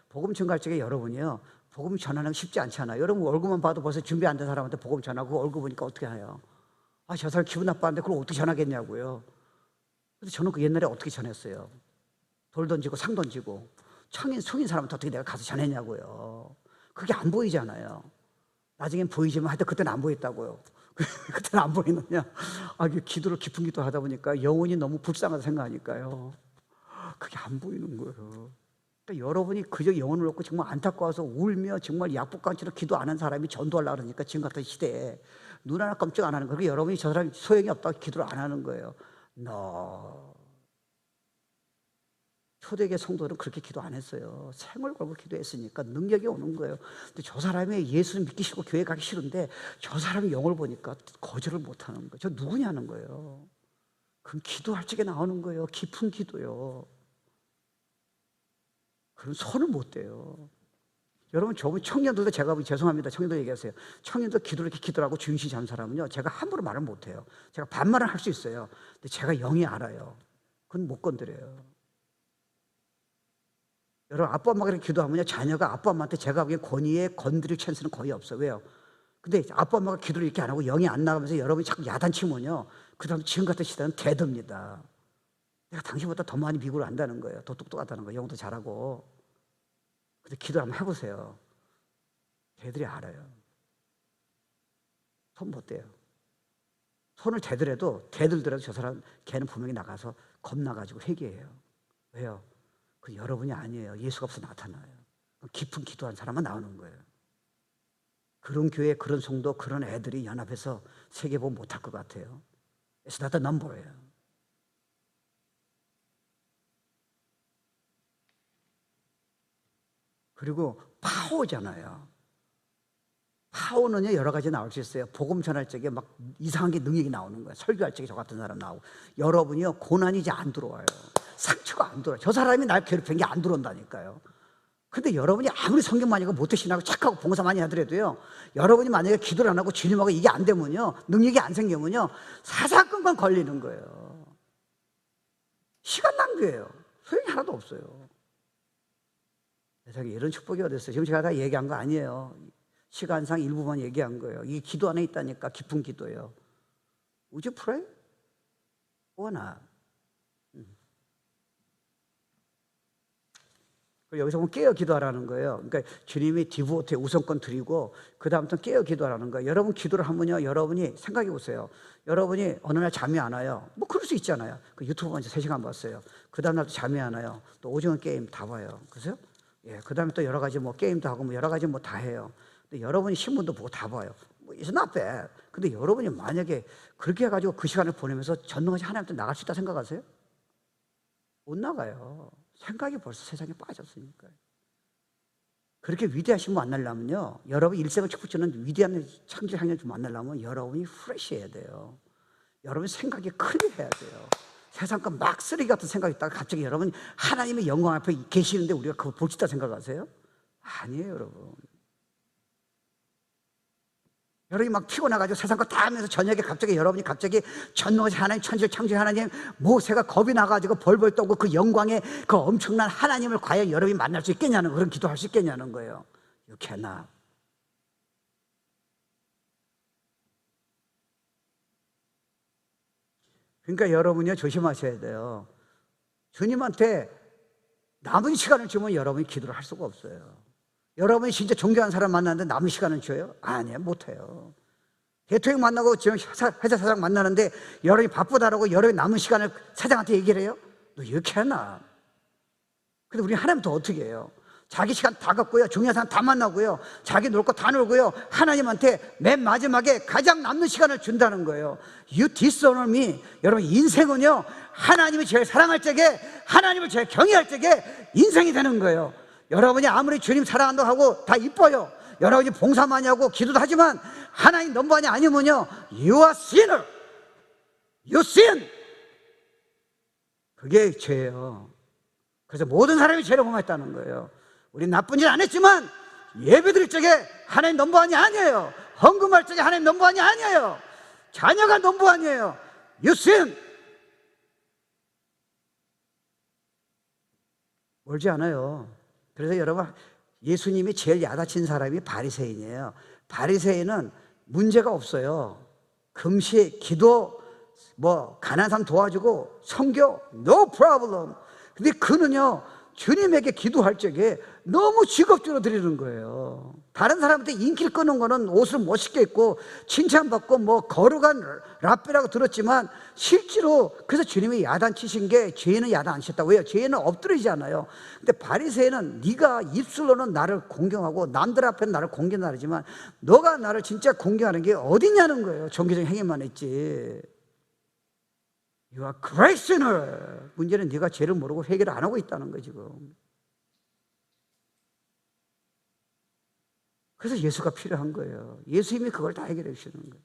복음 증거할 적에 여러분이요, 복음 전하는 거 쉽지 않잖아요. 여러분 얼굴만 봐도 벌써 준비 안 된 사람한테 복음 전하고 얼굴 보니까 어떻게 해요? 아, 저 사람 기분 나빠하는데 그걸 어떻게 전하겠냐고요. 근데 저는 그 옛날에 어떻게 전했어요? 돌 던지고 상 던지고 청인 속인 사람한테 어떻게 내가 가서 전했냐고요. 그게 안 보이잖아요. 나중엔 보이지만 하여튼 그때는 안 보였다고요. 그때는 안 보이느냐? 아, 기도를 깊은 기도 하다 보니까 영혼이 너무 불쌍하다 생각하니까요, 그게 안 보이는 거예요. 그러니까 여러분이 그저 영혼을 놓고 정말 안타까워서 울며 정말 약복강처럼 기도 안 한 사람이 전도하려고 그러니까 지금 같은 시대에 눈 하나 깜짝 안 하는 거예요. 그러니까 여러분이 저 사람이 소용이 없다고 기도를 안 하는 거예요. 초대교회 성도는 그렇게 기도 안 했어요. 생을 걸고 기도했으니까 능력이 오는 거예요. 근데 저 사람이 예수를 믿기 싫고 교회 가기 싫은데 저 사람이 영을 보니까 거절을 못 하는 거예요. 저 누구냐는 거예요. 그럼 기도할 적에 나오는 거예요. 깊은 기도요. 그럼 손을 못 대요. 여러분, 저분 청년들도, 제가 죄송합니다, 청년들 얘기하세요. 청년들 기도를 이렇게 기도하고 주인시 잡는 사람은요, 제가 함부로 말을 못 해요. 제가 반말을 할 수 있어요. 근데 제가 영이 알아요. 그건 못 건드려요. 여러분, 아빠 엄마가 이렇게 기도하면요, 자녀가 아빠 엄마한테 제가 보기엔 권위에 건드릴 찬스는 거의 없어요. 왜요? 근데 아빠 엄마가 기도를 이렇게 안 하고 영이 안 나가면서 여러분이 자꾸 야단치면요, 그 다음 지금 같은 시대는 대듭니다. 내가 당신보다 더 많이 미국을 안다는 거예요. 더 똑똑하다는 거예요. 영어도 잘하고. 근데 기도 한번 해보세요. 걔들이 알아요. 손 못 대요. 손을 대들더라도 저 사람, 걔는 분명히 나가서 겁나가지고 회개해요. 왜요? 그 여러분이 아니에요. 예수가 없어 나타나요. 깊은 기도한 사람은 나오는 거예요. 그런 교회, 그런 성도, 그런 애들이 연합해서 세계보험 못할 것 같아요. It's not a number예요. 그리고 파워잖아요. 파워는요, 여러 가지 나올 수 있어요. 복음 전할 적에 막 이상한 게 능력이 나오는 거예요. 설교할 적에 저 같은 사람 나오고. 여러분이요, 고난이 이제 안 들어와요. 상처가 안 들어와요. 저 사람이 날 괴롭힌 게 안 들어온다니까요. 근데 여러분이 아무리 성경 많이 읽고 모태신하고 착하고 봉사 많이 하더라도요, 여러분이 만약에 기도를 안 하고 주님하고 이게 안 되면요, 능력이 안 생기면요, 사사건건 걸리는 거예요. 시간 낭비예요. 소용이 하나도 없어요. 세상에 이런 축복이 어디 있어요? 지금 제가 다 얘기한 거 아니에요. 시간상 일부만 얘기한 거예요. 이 기도 안에 있다니까, 깊은 기도예요. Would you pray? or not? 그리고 여기서 보면 깨어 기도하라는 거예요. 그러니까 주님이 디보트에 우선권 드리고 그 다음부터 깨어 기도하라는 거예요. 여러분 기도를 하면요, 여러분이 생각해 보세요. 여러분이 어느 날 잠이 안 와요. 뭐 그럴 수 있잖아요. 그 유튜브 먼저 3시간 봤어요. 그 다음 날도 잠이 안 와요. 또 오징어 게임 다 봐요. 그죠? 예, 그 다음에 또 여러 가지 뭐 게임도 하고 뭐 여러 가지 뭐 다 해요. 근데 여러분이 신문도 보고 다 봐요. 뭐 it's not bad. 근데 여러분이 만약에 그렇게 해가지고 그 시간을 보내면서 전능하신 하나님한테 나갈 수 있다 생각하세요? 못 나가요. 생각이 벌써 세상에 빠졌으니까요. 그렇게 위대하신 분 만나려면요, 여러분 일생을 축복주는 위대한 창조 하나님 좀 만나려면 여러분이 프레시해야 돼요. 여러분 생각이 클리어해야 돼요. 세상 건 막 쓰레기 같은 생각이 있다가 갑자기 여러분 하나님의 영광 앞에 계시는데 우리가 그걸 볼 수 있다 생각하세요? 아니에요, 여러분. 여러분이 막 피곤해가지고 세상 거 다 하면서 저녁에 갑자기 여러분이 갑자기 전능하신 하나님, 천지 창조 하나님, 모세가 겁이 나가지고 벌벌 떠고 그 영광의 그 엄청난 하나님을 과연 여러분이 만날 수 있겠냐는, 그런 기도할 수 있겠냐는 거예요. You cannot. 그러니까 여러분이 조심하셔야 돼요. 주님한테 남은 시간을 주면 여러분이 기도를 할 수가 없어요. 여러분이 진짜 존경하는 사람 만났는데 남은 시간을 줘요? 아니에요, 못해요. 대통령 만나고 지금 회사 사장 만나는데 여러분이 바쁘다라고 여러분이 남은 시간을 사장한테 얘기를 해요? 너 이렇게 하나? 근데 우리 하나님 또 어떻게 해요? 자기 시간 다 갖고요, 중요한 사람 다 만나고요, 자기 놀 거 다 놀고요, 하나님한테 맨 마지막에 가장 남는 시간을 준다는 거예요. You dishonor me. 여러분 인생은요, 하나님이 제일 사랑할 적에, 하나님을 제일 경외할 적에 인생이 되는 거예요. 여러분이 아무리 주님 사랑한다고 하고 다 이뻐요, 여러분이 봉사 많이 하고 기도도 하지만 하나님 넘버원이 아니면요, You are sinner. You sin. 그게 죄예요. 그래서 모든 사람이 죄를 범했다는 거예요. 우리 나쁜 일 안 했지만 예배 드릴 적에 하나님 넘버원이 아니에요. 헌금할 적에 하나님 넘버원이 아니에요. 자녀가 넘버원이에요. You sin. 멀지 않아요. 그래서 여러분, 예수님이 제일 야단친 사람이 바리새인이에요. 바리새인은 문제가 없어요. 금시, 기도, 뭐 가난한 사람 도와주고 선교, no problem. 근데 그는요, 주님에게 기도할 적에 너무 직업적으로 드리는 거예요. 다른 사람한테 인기를 끄는 거는 옷을 멋있게 입고 칭찬받고 뭐 거룩한 랍비라고 들었지만 실제로, 그래서 주님이 야단치신 게, 죄인은 야단 안 치셨다. 왜요? 죄인은 엎드리지 않아요. 근데 바리새인은 네가 입술로는 나를 공경하고 남들 앞에는 나를 공경하지만 너가 나를 진짜 공경하는 게 어디냐는 거예요. 종교적인 행위만 했지. You are great sinner. 문제는 네가 죄를 모르고 회개를 안 하고 있다는 거예요, 지금. 그래서 예수가 필요한 거예요. 예수님이 그걸 다 해결해 주시는 거예요.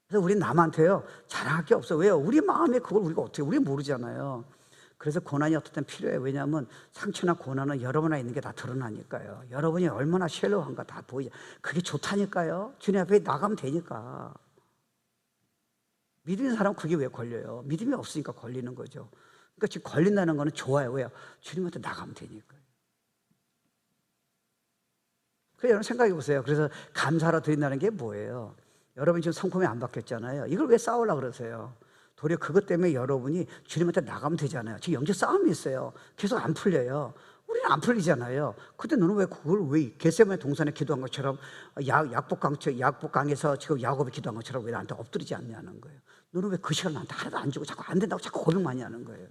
그래서 우리 남한테요, 자랑할 게 없어요. 왜요? 우리 마음에 그걸 우리가 어떻게, 우리 모르잖아요. 그래서 고난이 어떨 땐 필요해요. 왜냐하면 상처나 고난은 여러분 안에 있는 게 다 드러나니까요. 여러분이 얼마나 쉘로한가 다 보이죠. 그게 좋다니까요. 주님 앞에 나가면 되니까. 믿는 사람은 그게 왜 걸려요? 믿음이 없으니까 걸리는 거죠. 그러니까 지금 걸린다는 거는 좋아요. 왜요? 주님한테 나가면 되니까요. 그래서 여러분 생각해 보세요. 그래서 감사로 드린다는 게 뭐예요? 여러분이 지금 성품이 안 바뀌었잖아요. 이걸 왜 싸우려고 그러세요? 도리어 그것 때문에 여러분이 주님한테 나가면 되잖아요. 지금 영적 싸움이 있어요. 계속 안 풀려요. 우리는 안 풀리잖아요. 근데 너는 왜 그걸, 왜 겟세마네 동산에 기도한 것처럼 약복강에서 지금 야곱이 기도한 것처럼 왜 나한테 엎드리지 않냐는 거예요. 너는 왜 그 시간 나한테 하나도 안 주고 자꾸 안 된다고 자꾸 고백 많이 하는 거예요.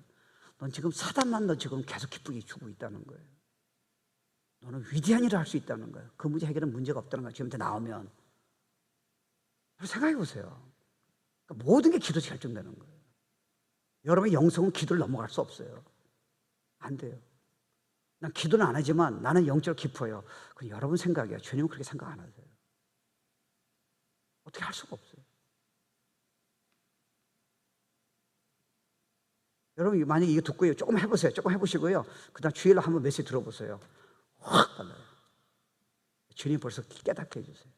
넌 지금 사단만 너 지금 계속 기쁘게 주고 있다는 거예요. 너는 위대한 일을 할 수 있다는 거예요. 그 문제 해결은 문제가 없다는 거예요. 지금부터 나오면. 생각해 보세요. 그러니까 모든 게 기도에서 결정되는 거예요. 여러분의 영성은 기도를 넘어갈 수 없어요. 안 돼요. 난 기도는 안 하지만 나는 영적으로 깊어요. 그건 여러분 생각이에요. 주님은 그렇게 생각 안 하세요. 어떻게 할 수가 없어요. 여러분 만약에 이거 듣고 조금 해보세요. 조금 해보시고요. 그 다음 주일날 한번 메시지 들어보세요. 확 달라요. 주님 벌써 깨닫게 해주세요.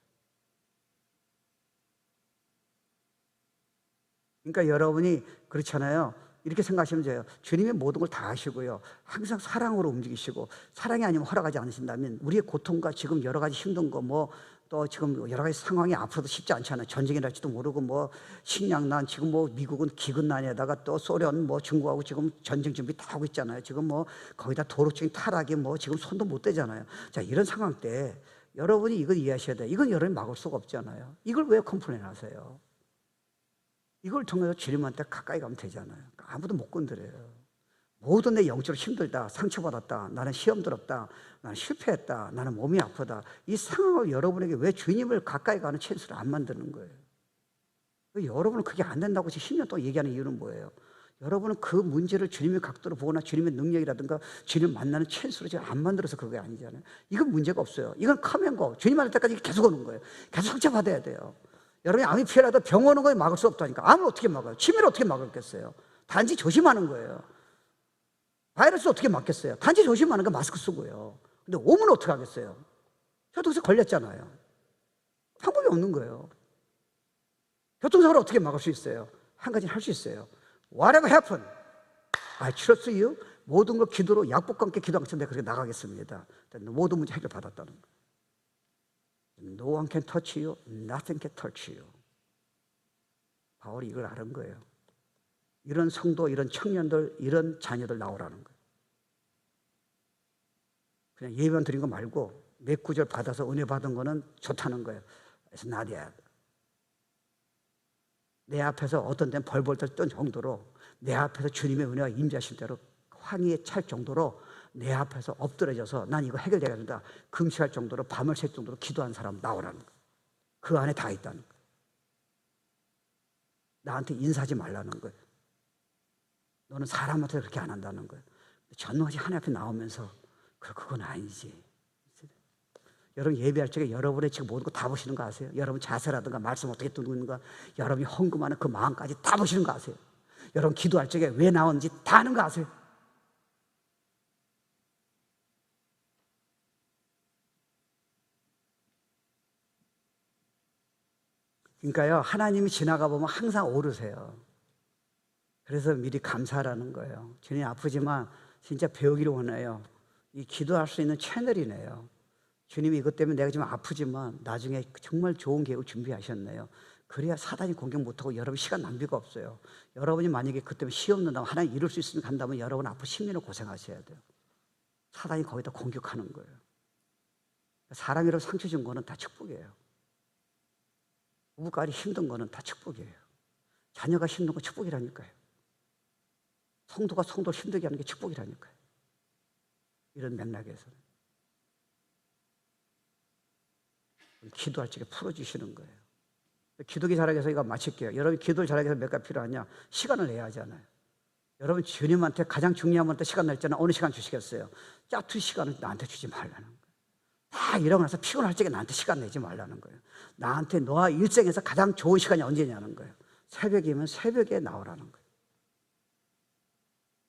그러니까 여러분이 그렇잖아요. 이렇게 생각하시면 돼요. 주님이 모든 걸 다 하시고요, 항상 사랑으로 움직이시고, 사랑이 아니면 허락하지 않으신다면 우리의 고통과 지금 여러 가지 힘든 거, 뭐 또 지금 여러 가지 상황이 앞으로도 쉽지 않잖아요. 전쟁이 날지도 모르고 뭐 식량난, 지금 뭐 미국은 기근난에다가 또 소련 뭐 중국하고 지금 전쟁 준비 다 하고 있잖아요. 지금 뭐 거기다 도로적인 타락이 뭐 지금 손도 못 대잖아요. 자, 이런 상황 때 여러분이 이걸 이해하셔야 돼요. 이건 여러분이 막을 수가 없잖아요. 이걸 왜 컴플레인 하세요? 이걸 통해서 주님한테 가까이 가면 되잖아요. 아무도 못 건드려요. 모든 내 영적으로 힘들다, 상처받았다, 나는 시험 들었다, 나는 실패했다, 나는 몸이 아프다. 이 상황을 여러분에게 왜 주님을 가까이 가는 찬스를 안 만드는 거예요? 여러분은 그게 안 된다고 지금 10년 동안 얘기하는 이유는 뭐예요? 여러분은 그 문제를 주님의 각도로 보거나 주님의 능력이라든가 주님 만나는 찬스로 지금 안 만들어서 그게 아니잖아요. 이건 문제가 없어요. 이건 커맨고 주님 만날 때까지 계속 오는 거예요. 계속 상처받아야 돼요. 여러분이 암이 피해라도 병 오는 걸 막을 수 없다니까. 암을 어떻게 막아요? 치매를 어떻게 막았겠어요? 단지 조심하는 거예요. 바이러스 어떻게 막겠어요? 단지 조심하는 거 마스크 쓰고요. 근데 오면 어떻게 하겠어요? 저도 그래서 걸렸잖아요. 방법이 없는 거예요. 교통사고를 어떻게 막을 수 있어요? 한 가지는 할 수 있어요. Whatever happen, I trust you. 모든 걸 기도로 약복과 함께 기도하면서 내가 그렇게 나가겠습니다. 모든 문제 해결받았다는 거예요. No one can touch you, nothing can touch you. 바울이 이걸 아는 거예요. 이런 성도, 이런 청년들, 이런 자녀들 나오라는 거예요. 그냥 예배만 드린 거 말고 몇 구절 받아서 은혜 받은 거는 좋다는 거예요. It's not yet. 내 앞에서 어떤 데는 벌벌 떨 정도로 내 앞에서 주님의 은혜가 임재하실 대로 황희에 찰 정도로 내 앞에서 엎드려져서 난 이거 해결돼야 된다. 금식할 정도로 밤을 샐 정도로 기도한 사람 나오라는 거예요. 그 안에 다 있다는 거예요. 나한테 인사하지 말라는 거예요. 너는 사람한테 그렇게 안 한다는 거예요. 전능하신 하나님 앞에 나오면서 그건 아니지. 여러분 예배할 적에 여러분의 지금 모든 거 다 보시는 거 아세요? 여러분 자세라든가 말씀 어떻게 듣는가, 여러분이 헌금하는 그 마음까지 다 보시는 거 아세요? 여러분 기도할 적에 왜 나오는지 다 아는 거 아세요? 그러니까요, 하나님이 지나가 보면 항상 오르세요. 그래서 미리 감사하라는 거예요. 주님 아프지만 진짜 배우기를 원해요. 이 기도할 수 있는 채널이네요. 주님이 이것 때문에 내가 지금 아프지만 나중에 정말 좋은 계획을 준비하셨네요. 그래야 사단이 공격 못하고 여러분 시간 낭비가 없어요. 여러분이 만약에 그 때문에 시험 는다면 하나님 이룰 수 있으면 간다면 여러분 앞으로 10년을 고생하셔야 돼요. 사단이 거기다 공격하는 거예요. 사람이라고 상처 준 거는 다 축복이에요. 부부간이 힘든 거는 다 축복이에요. 자녀가 힘든 건 축복이라니까요. 성도가 성도를 힘들게 하는 게 축복이라니까요. 이런 맥락에서는 기도할 적에 풀어주시는 거예요. 기도기 잘하기 위해서 이거 마칠게요. 여러분 기도를 잘하기 위해서 몇 가지 필요하냐? 시간을 내야 하잖아요. 여러분 주님한테 가장 중요한 분한테 시간 냈잖아요. 어느 시간 주시겠어요? 짜투 시간을 나한테 주지 말라는 거예요. 다 일어나서 피곤할 적에 나한테 시간 내지 말라는 거예요. 나한테 너와 일생에서 가장 좋은 시간이 언제냐는 거예요. 새벽이면 새벽에 나오라는 거예요.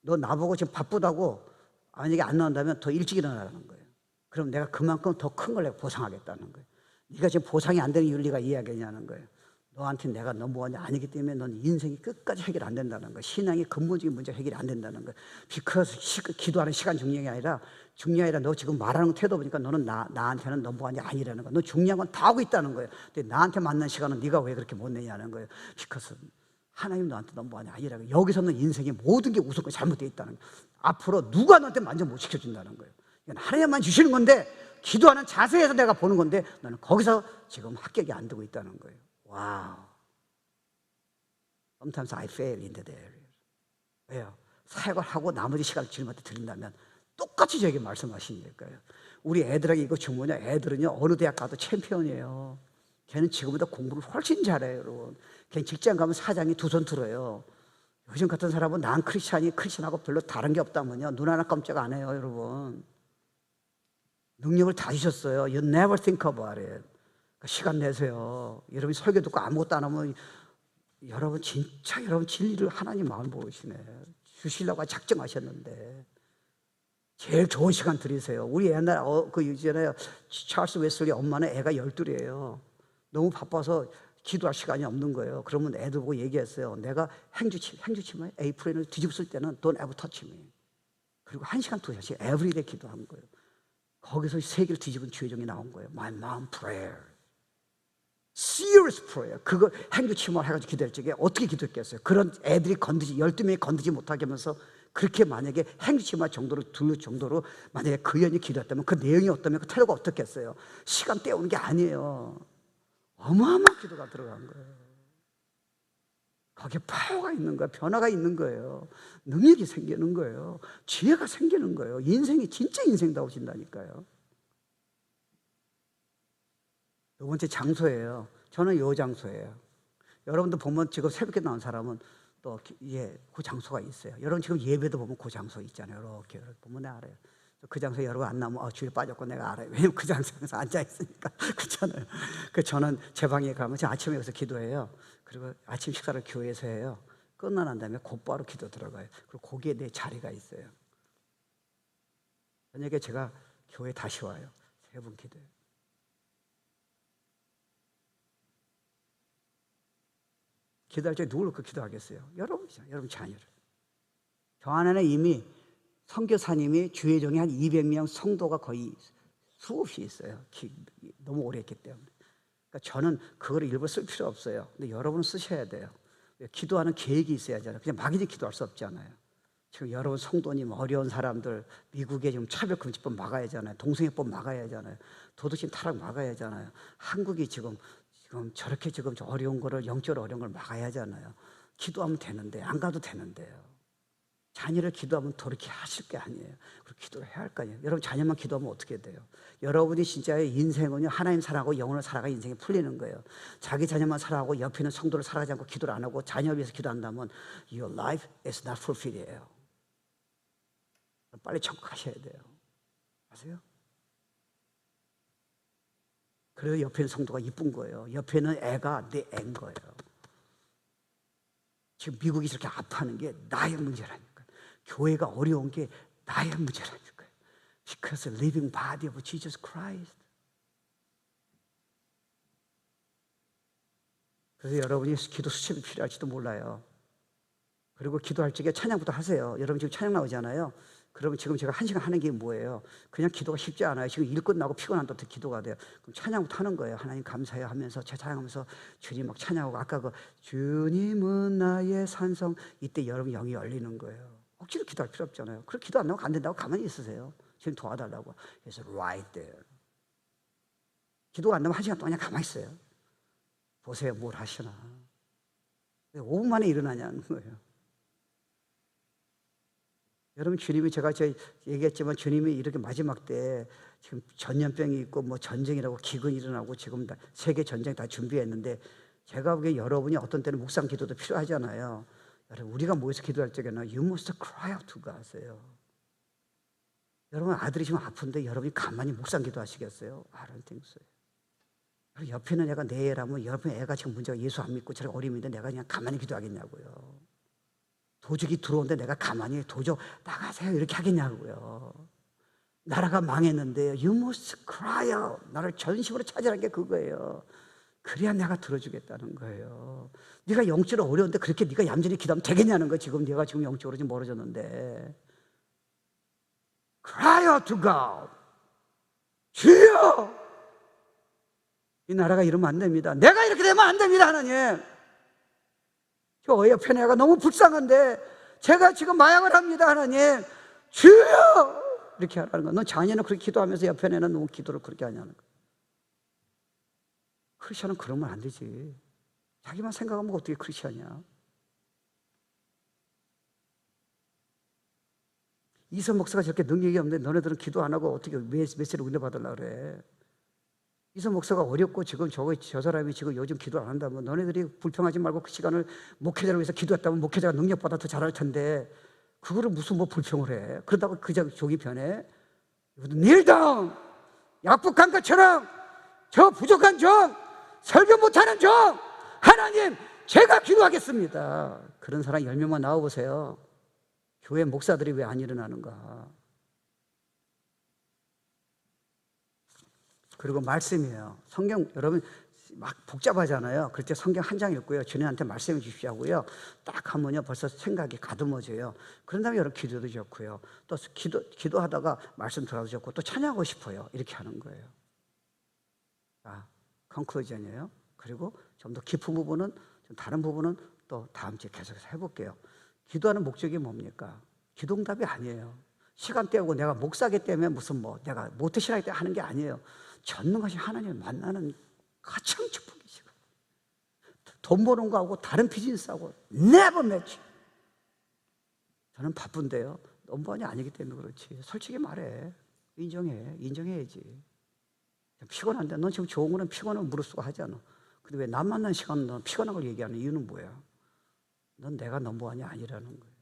너 나보고 지금 바쁘다고 만약에 안 나온다면 더 일찍 일어나라는 거예요. 그럼 내가 그만큼 더 큰 걸 내가 보상하겠다는 거예요. 네가 지금 보상이 안 되는 이유를 네가 이해하겠냐는 거예요. 너한테 내가 넘버원이 아니기 때문에 넌 인생이 끝까지 해결 안 된다는 거예요. 신앙의 근본적인 문제가 해결이 안 된다는 거예요. because 기도하는 시간 중요한 게 아니라 너 지금 말하는 태도 보니까 너는 나한테는 넘버원이 아니라는 거예요. 너 중요한 건 다 하고 있다는 거예요. 근데 나한테 맞는 시간은 네가 왜 그렇게 못 내냐는 거예요. because 하나님 너한테 넘버원이 아니라고. 여기서는 인생의 모든 게 우선권이 잘못되어 있다는 거예요. 앞으로 누가 너한테 만져 못 시켜준다는 거예요. 이건 하나님만 주시는 건데 기도하는 자세에서 내가 보는 건데 너는 거기서 지금 합격이 안 되고 있다는 거예요. 와우. Sometimes I fail in that area. 왜요? 사역을 하고 나머지 시간을 주님한테 드린다면 똑같이 저에게 말씀하시니까요. 우리 애들에게 이거 주문이야. 애들은요 어느 대학 가도 챔피언이에요. 걔는 지금보다 공부를 훨씬 잘해요, 여러분. 걔 직장 가면 사장이 두 손 들어요. 요즘 같은 사람은 난 크리스찬하고 별로 다른 게 없다면요 눈 하나 깜짝 안 해요, 여러분. 능력을 다 주셨어요. You never think about it. 그러니까 시간 내세요. 여러분이 설교 듣고 아무것도 안 하면 여러분 진리를 하나님 마음 모르시네. 주시려고 작정하셨는데 제일 좋은 시간 드리세요. 우리 옛날 그 있잖아요. 찰스 웨슬리 엄마는 애가 12이에요. 너무 바빠서 기도할 시간이 없는 거예요. 그러면 애들 보고 얘기했어요. 내가 행주치마 에이프린을 뒤집었을 때는 Don't ever touch me. 그리고 1시간 2시간씩 에브리데이 기도한 거예요. 거기서 세계를 뒤집은 주의 종이 나온 거예요. My mom prayer. serious prayer. 그거 행주치료만 해가지고 기도할 적에 어떻게 기도했겠어요? 그런 애들이 12명이 건드지 못하게 하면서 그렇게 만약에 행주치료만 정도로 둘 정도로 만약에 그 연이 기도했다면 그 내용이 어떠면 그 태도가 어떻겠어요? 시간 때우는 게 아니에요. 어마어마한 기도가 들어간 거예요. 거기에 파워가 있는 거예요. 변화가 있는 거예요. 능력이 생기는 거예요. 지혜가 생기는 거예요. 인생이 진짜 인생다워진다니까요. 두 번째 장소예요. 저는 요 장소예요. 여러분들 보면 지금 새벽에 나온 사람은 또 그 장소가 있어요. 여러분 지금 예배도 보면 그 장소 있잖아요. 이렇게 보면 알아요. 그 장소에 여러분 안 나오면 주에 빠졌고 내가 알아요. 왜냐면 그 장소에서 앉아 있으니까. 그렇잖아요. 저는 제 방에 가면 제 아침에 여기서 기도해요. 그리고 아침 식사를 교회에서 해요. 끝나난 다음에 곧바로 기도 들어가요. 그리고 거기에 내 자리가 있어요. 저녁에 제가 교회 다시 와요. 3분 기도해요. 기도할 때 누굴 놓고 기도하겠어요? 여러분이죠. 여러분 자녀를. 저 안에는 이미 선교사님이 주의종이 한 200명 성도가 거의 수없이 있어요. 너무 오래 했기 때문에. 그러니까 저는 그거를 일부러 쓸 필요 없어요. 근데 여러분은 쓰셔야 돼요. 기도하는 계획이 있어야 하잖아요. 그냥 막연히 기도할 수 없잖아요. 지금 여러분 성도님, 어려운 사람들, 미국에 지금 차별금지법 막아야 하잖아요. 동성애법 막아야 하잖아요. 도덕심 타락 막아야 하잖아요. 한국이 지금 저렇게 지금 어려운 거를, 영적으로 어려운 걸 막아야 하잖아요. 기도하면 되는데, 안 가도 되는데요. 자녀를 기도하면 그렇게 하실 게 아니에요. 그리고 기도를 해야 할 거 아니에요. 여러분 자녀만 기도하면 어떻게 돼요? 여러분이 진짜의 인생은요, 하나님 사랑하고 영혼을 살아가 인생이 풀리는 거예요. 자기 자녀만 사랑하고 옆에 있는 성도를 사랑하지 않고 기도를 안 하고 자녀를 위해서 기도한다면 Your life is not fulfilled이에요. 빨리 천국 가셔야 돼요. 아세요? 그래서 옆에 있는 성도가 이쁜 거예요. 옆에 있는 애가 내 애인 거예요. 지금 미국이 저렇게 아파하는 게 나의 문제라니까요. 교회가 어려운 게 나의 문제라니까요. Because the living body of Jesus Christ. 그래서 여러분이 기도 수첩이 필요할지도 몰라요. 그리고 기도할 적에 찬양부터 하세요. 여러분 지금 찬양 나오잖아요. 그러면 지금 제가 1시간 하는 게 뭐예요? 그냥 기도가 쉽지 않아요. 지금 일 끝나고 피곤한데 어떻게 기도가 돼요? 그럼 찬양부터 하는 거예요. 하나님 감사해요 하면서 찬양하면서 주님 막 찬양하고 아까 그 주님은 나의 산성 이때 여러분 영이 열리는 거예요. 억지로 기도할 필요 없잖아요. 그렇게 기도 안 나오고 안 된다고 가만히 있으세요. 지금 도와달라고. 그래서 right there. 기도가 안 나면 1시간 동안 그냥 가만히 있어요. 보세요. 뭘 하시나. 5분 만에 일어나냐는 거예요. 여러분 주님이 제가 얘기했지만 주님이 이렇게 마지막 때 지금 전염병이 있고 뭐 전쟁이라고 기근이 일어나고 지금 세계 전쟁 다 준비했는데 제가 보기에 여러분이 어떤 때는 묵상 기도도 필요하잖아요. 여러분 우리가 모여서 기도할 적에는 You must cry out to God 하세요. 여러분 아들이 지금 아픈데 여러분이 가만히 묵상 기도하시겠어요? I don't think so. 그리고 옆에 있는 애가 내 애라면 옆에 애가 지금 문제가 예수 안 믿고 저렇게 어림인데 내가 그냥 가만히 기도하겠냐고요. 도적이 들어오는데 내가 가만히 도적 나가세요 이렇게 하겠냐고요. 나라가 망했는데 You must cry out. 나를 전심으로 찾으라는 게 그거예요. 그래야 내가 들어주겠다는 거예요. 네가 영적으로 어려운데 그렇게 네가 얌전히 기도하면 되겠냐는 거예요. 지금 네가 지금 영적으로 좀 멀어졌는데 Cry out to God. 주여 이 나라가 이러면 안 됩니다. 내가 이렇게 되면 안 됩니다. 하나님 저 옆에 내가 너무 불쌍한데 제가 지금 마약을 합니다. 하나님 주여 이렇게 하라는 거야. 너 자녀는 그렇게 기도하면서 옆에 내는 너무 기도를 그렇게 하냐는 거야. 크리스천은 그러면 안 되지. 자기만 생각하면 어떻게 크리스천이야. 이선 목사가 저렇게 능력이 없는데 너네들은 기도 안 하고 어떻게 메시지를 은혜 받으려고 그래. 이선 목사가 어렵고 지금 저 사람이 지금 요즘 기도 안 한다면 너네들이 불평하지 말고 그 시간을 목회자를 위해서 기도했다면 목회자가 능력받아 더 잘할 텐데 그거를 무슨 뭐 불평을 해. 그러다가 그 종이 변해. kneel down. 약복한 것처럼 저 부족한 종, 설교 못하는 종 하나님 제가 기도하겠습니다. 그런 사람 10명만 나와보세요. 교회 목사들이 왜 안 일어나는가. 그리고 말씀이에요. 성경 여러분 막 복잡하잖아요. 그럴 때 성경 한 장 읽고요. 주님한테 말씀해 주십시오 하고요. 딱 하면요 벌써 생각이 가듬어져요. 그런 다음에 여러분 기도도 좋고요. 또 기도하다가 말씀 들어도 좋고 또 찬양하고 싶어요. 이렇게 하는 거예요. 자, 컨클루전이에요. 그리고 좀 더 깊은 부분은, 좀 다른 부분은 또 다음 주에 계속해서 해볼게요. 기도하는 목적이 뭡니까? 기도응답이 아니에요. 시간 때우고 내가 목사기 때문에 무슨 뭐 내가 모태신앙이 때문에 하는 게 아니에요. 전능하신 하나님을 만나는 가장 축복이시고, 돈 버는 거하고 다른 비즈니스하고 never match. 저는 바쁜데요. 넘버원이 아니기 때문에 그렇지. 솔직히 말해. 인정해야지. 피곤한데 넌 지금 좋은 거는 피곤하면 무릅쓰고 하잖아. 근데 왜 남 만나는 시간은 넌 피곤한 걸 얘기하는 이유는 뭐야? 넌 내가 넘버원이 아니라는 거예요.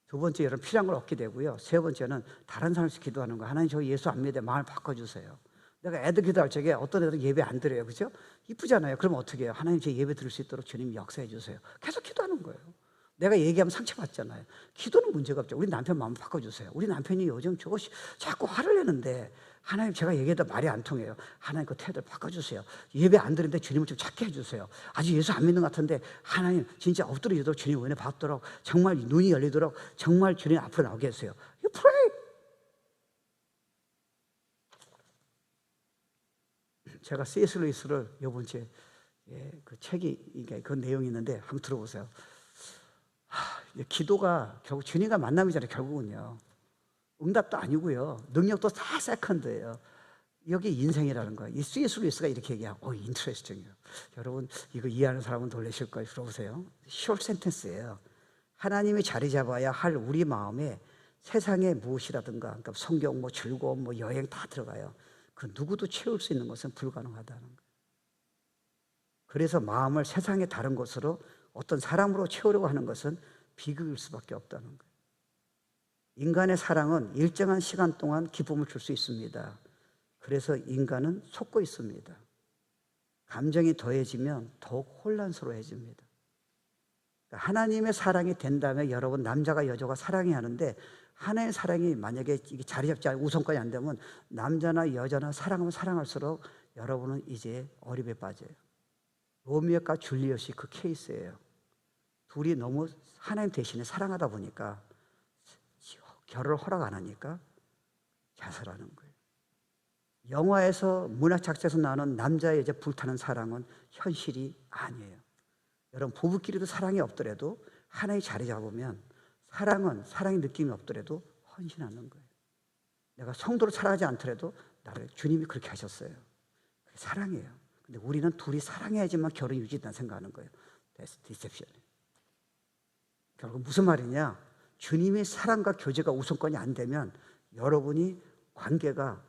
두 번째, 여러분 필요한 걸 얻게 되고요. 세 번째는 다른 사람을 기도하는 거. 하나님, 저 예수 안 믿어, 마음을 바꿔주세요. 내가 애들 기도할 적에 어떤 애들은 예배 안 드려요, 그죠? 이쁘잖아요. 그럼 어떻게 해요? 하나님, 제 예배 드릴 수 있도록 주님 역사해 주세요. 계속 기도하는 거예요. 내가 얘기하면 상처받잖아요. 기도는 문제가 없죠. 우리 남편 마음 바꿔주세요. 우리 남편이 요즘 저것이 자꾸 화를 내는데, 하나님, 제가 얘기해도 말이 안 통해요. 하나님, 그 태도를 바꿔주세요. 예배 안 드리는데 주님을 좀 찾게 해주세요. 아직 예수 안 믿는 것 같은데, 하나님 진짜 엎드려지도록 주님 은혜 받도록, 정말 눈이 열리도록, 정말 주님 앞으로 나오게 해주세요. You pray. 제가 C.S. 루이스를 이번 주에 그 책이, 그 내용이 있는데 한번 들어보세요. 기도가 결국 주님과 만남이잖아요. 결국은요, 응답도 아니고요, 능력도 다 세컨드예요. 여기 인생이라는 거예요. 이 C.S. 루이스가 이렇게 얘기하고, 인트레스팅이에요. 여러분 이거 이해하는 사람은 놀라실 거예요. 들어보세요. 숏 센텐스예요. 하나님이 자리 잡아야 할 우리 마음에 세상의 무엇이라든가, 그러니까 성경, 뭐 즐거움, 뭐 여행 다 들어가요. 그 누구도 채울 수 있는 것은 불가능하다는 거예요. 그래서 마음을 세상의 다른 것으로, 어떤 사람으로 채우려고 하는 것은 비극일 수밖에 없다는 거예요. 인간의 사랑은 일정한 시간 동안 기쁨을 줄 수 있습니다. 그래서 인간은 속고 있습니다. 감정이 더해지면 더욱 혼란스러워집니다. 그러니까 하나님의 사랑이 된다면, 여러분 남자가 여자가 사랑해야 하는데, 하나님의 사랑이 만약에 이게 자리 잡지 않고 우선권이 안 되면, 남자나 여자나 사랑하면 사랑할수록 여러분은 이제 어림에 빠져요. 로미오과 줄리엣이 그 케이스예요. 둘이 너무 하나님 대신에 사랑하다 보니까 결혼을 허락 안 하니까 자살하는 거예요. 영화에서, 문학 작사에서 나오는 남자 여자 불타는 사랑은 현실이 아니에요. 여러분 부부끼리도 사랑이 없더라도 하나의 자리 잡으면, 사랑은 사랑의 느낌이 없더라도 헌신하는 거예요. 내가 성도를 사랑하지 않더라도 나를 주님이 그렇게 하셨어요. 그게 사랑이에요. 근데 우리는 둘이 사랑해야지만 결혼이 유지된다 생각하는 거예요. That's deception. 결국 무슨 말이냐? 주님의 사랑과 교제가 우선권이 안 되면 여러분이 관계가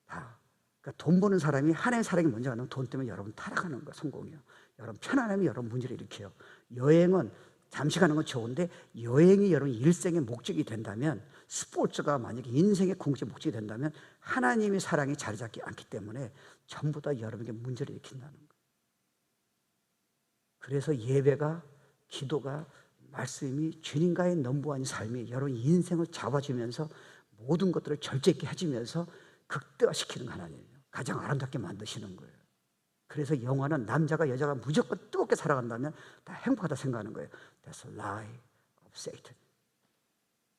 다, 그러니까 돈 버는 사람이 하나님의 사랑이 먼저 가면 돈 때문에 여러분 타락하는 거예요. 성공이요. 여러분 편안함이 여러분 문제를 일으켜요. 여행은 잠시 가는 건 좋은데, 여행이 여러분 일생의 목적이 된다면, 스포츠가 만약에 인생의 궁극적 목적이 된다면, 하나님의 사랑이 자리 잡지 않기 때문에 전부 다 여러분에게 문제를 일으킨다는 거예요. 그래서 예배가, 기도가, 말씀이 주님과의 넘버원인 삶이 여러분 인생을 잡아주면서 모든 것들을 절제 있게 해주면서 극대화시키는 하나님이에요. 가장 아름답게 만드시는 거예요. 그래서 영화는 남자가 여자가 무조건 뜨겁게 살아간다면 다 행복하다 생각하는 거예요. That's a lie of Satan.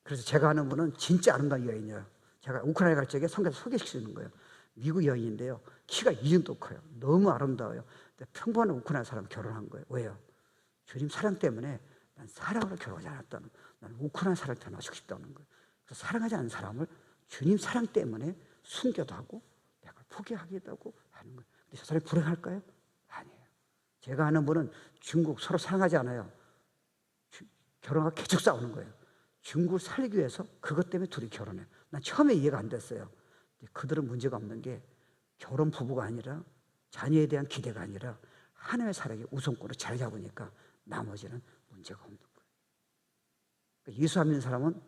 그래서 제가 아는 분은 진짜 아름다운 여인이에요. 제가 우크라이나 갈 적에 성경에서 소개시키는 거예요. 미국 여인인데요, 키가 이 정도 커요. 너무 아름다워요. 근데 평범한 우크라이나 사람 결혼한 거예요. 왜요? 주님 사랑 때문에 난 사랑으로 결혼하지 않았다는 거예요. 난 우크라이나 사랑 태어나고 싶다는 거예요. 그래서 사랑하지 않는 사람을 주님 사랑 때문에 숨겨도 하고 내가 포기하기도 하고 하는 거예요. 근데 저 사람이 불행할까요? 아니에요. 제가 아는 분은 중국, 서로 사랑하지 않아요. 결혼하고 계속 싸우는 거예요. 중국을 살리기 위해서 그것 때문에 둘이 결혼해요. 난 처음에 이해가 안 됐어요. 그들은 문제가 없는 게, 결혼 부부가 아니라, 자녀에 대한 기대가 아니라 하나님의 사랑이 우선권으로 자리 잡으니까 나머지는 문제가 없는 거예요. 그러니까 예수 안 믿는 사람은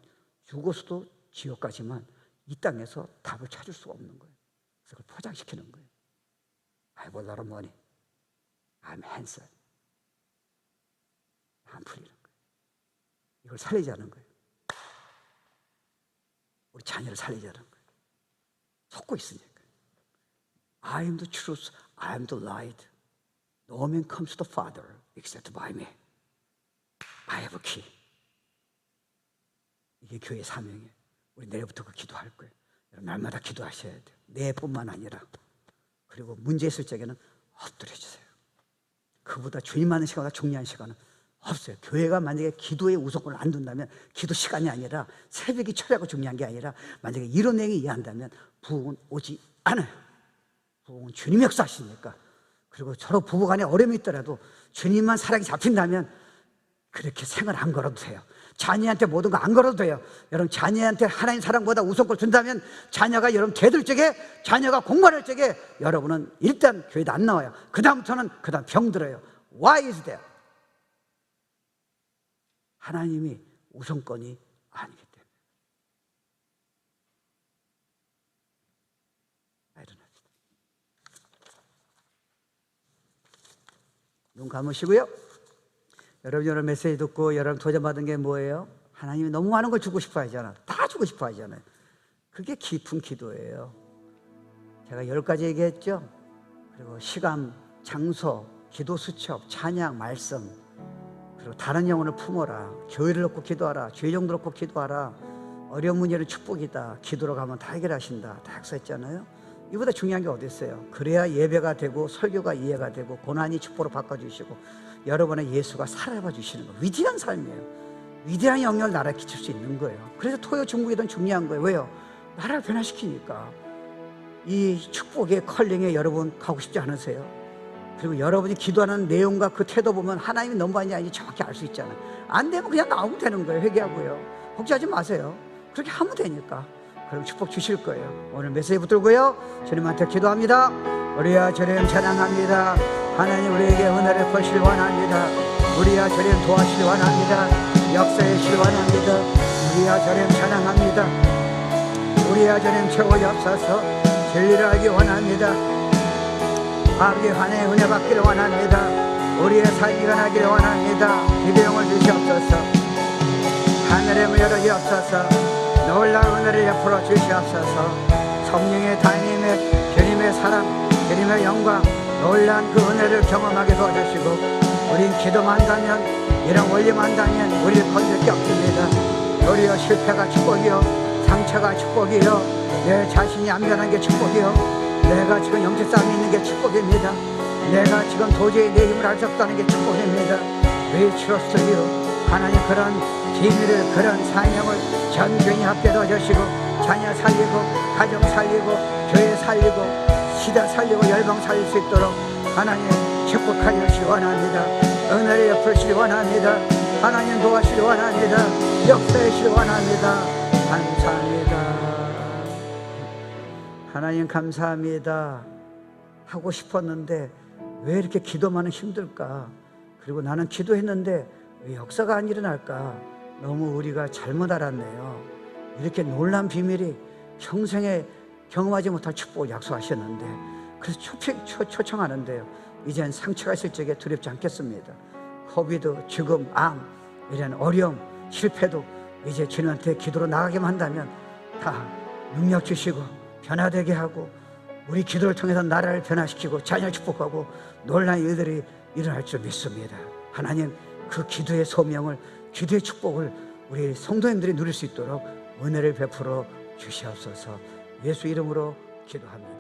죽어서도 지옥 가지만 이 땅에서 답을 찾을 수가 없는 거예요. 그래서 그걸 포장시키는 거예요. I have a lot of money. I'm handsome. 안 풀리는 거예요. 이걸 살리자는 거예요. 우리 자녀를 살리자는 거예요. 속고 있으니까. I am the truth. I am the light. No man comes to the Father except by me. I have a key. 이게 교회 사명이에요. 우리 내일부터 그 기도할 거예요. 날마다 기도하셔야 돼요. 내뿐만 아니라. 그리고 문제 있을 적에는 엎드려 주세요. 그보다 주님 만난 시간보다 중요한 시간은 없어요. 교회가 만약에 기도의 우선권을 안 둔다면 기도 시간이 아니라 새벽이 철야가 중요한 게 아니라 만약에 이런 내용이 이해한다면 부흥은 오지 않아요. 부흥은 주님이 역사하시니까. 그리고 서로 부부간에 어려움이 있더라도 주님만 사랑이 잡힌다면 그렇게 생을 안 걸어도 돼요. 자녀한테 모든 거 안 걸어도 돼요. 여러분 자녀한테 하나님 사랑보다 우선권을 둔다면 자녀가 여러분 대들 적에 자녀가 공부할 적에 여러분은 일단 교회도 안 나와요. 그 다음부터는 병들어요. Why is that? 하나님이 우선권이 아니기 때문에. 일어납시다. 눈 감으시고요. 여러분 메시지 듣고 여러분 도전받은 게 뭐예요? 하나님이 너무 많은 걸 주고 싶어 하잖아. 다 주고 싶어 하잖아요. 그게 깊은 기도예요. 제가 10가지 얘기했죠. 그리고 시간, 장소, 기도 수첩, 찬양, 말씀, 그리고 다른 영혼을 품어라. 교회를 놓고 기도하라. 죄 정도 놓고 기도하라. 어려운 문제는 축복이다. 기도로 가면 다 해결하신다. 다 약속했잖아요. 이보다 중요한 게 어디 있어요? 그래야 예배가 되고 설교가 이해가 되고 고난이 축복으로 바꿔주시고 여러분의 예수가 살아봐 주시는 거. 위대한 삶이에요. 위대한 영역을 나라에 끼칠 수 있는 거예요. 그래서 토요 중국이든 중요한 거예요. 왜요? 나라를 변화시키니까. 이 축복의 컬링에 여러분 가고 싶지 않으세요? 그리고 여러분이 기도하는 내용과 그 태도 보면 하나님이 너무 많이 아닌지 정확히 알 수 있잖아요. 안 되면 그냥 나오면 되는 거예요. 회개하고요. 걱정하지 마세요. 그렇게 하면 되니까. 그럼 축복 주실 거예요. 오늘 메시지 붙들고요. 주님한테 기도합니다. 우리야 주님 찬양합니다. 하나님 우리에게 은혜를 베푸시길 원합니다. 우리야 주님 도와주시길 원합니다. 역사하시길 원합니다. 우리야 주님 찬양합니다. 우리야 주님 최고였어서 진리를 알기 원합니다. 아버지 하나님의 은혜 받기를 원합니다. 우리의 삶이 일어나기를 원합니다. 기도용을 주시옵소서. 하늘의 문을 열어주옵소서. 놀라운 은혜를 베풀어 주시옵소서. 성령의 다임의 주님의 사랑, 주님의 영광, 놀란 그 은혜를 경험하게 도와주시고 우린 기도만 한다면 이런 원리만 한다면 우리를 건질 게 없습니다. 우리의 실패가 축복이요 상처가 축복이요 내 자신이 안 변한 게 축복이요 내가 지금 영적 싸움이 있는 게 축복입니다. 내가 지금 도저히 내 힘을 알 수 없다는 게 축복입니다. We trust you. 하나님 그런 비밀을 그런 사명을 전 교인이 합게 도와주시고 자녀 살리고 가정 살리고 교회 살리고 시대 살리고 열방 살릴 수 있도록 하나님 축복하여 주시기 원합니다. 은혜를 베푸시기 원합니다. 하나님 도와주시기 원합니다. 역사해 주시기 원합니다. 감사합니다. 하나님 감사합니다. 하고 싶었는데 왜 이렇게 기도만은 힘들까? 그리고 나는 기도했는데 왜 역사가 안 일어날까? 너무 우리가 잘못 알았네요. 이렇게 놀란 비밀이 평생에 경험하지 못할 축복을 약속하셨는데 그래서 초청하는데요. 이젠 상처가 있을 적에 두렵지 않겠습니다. 코비드, 죽음, 암 이런 어려움, 실패도 이제 주님한테 기도로 나가기만 한다면 다 능력 주시고 변화되게 하고 우리 기도를 통해서 나라를 변화시키고 자녀를 축복하고 놀라운 일들이 일어날 줄 믿습니다. 하나님 그 기도의 소명을 기도의 축복을 우리 성도님들이 누릴 수 있도록 은혜를 베풀어 주시옵소서. 예수 이름으로 기도합니다.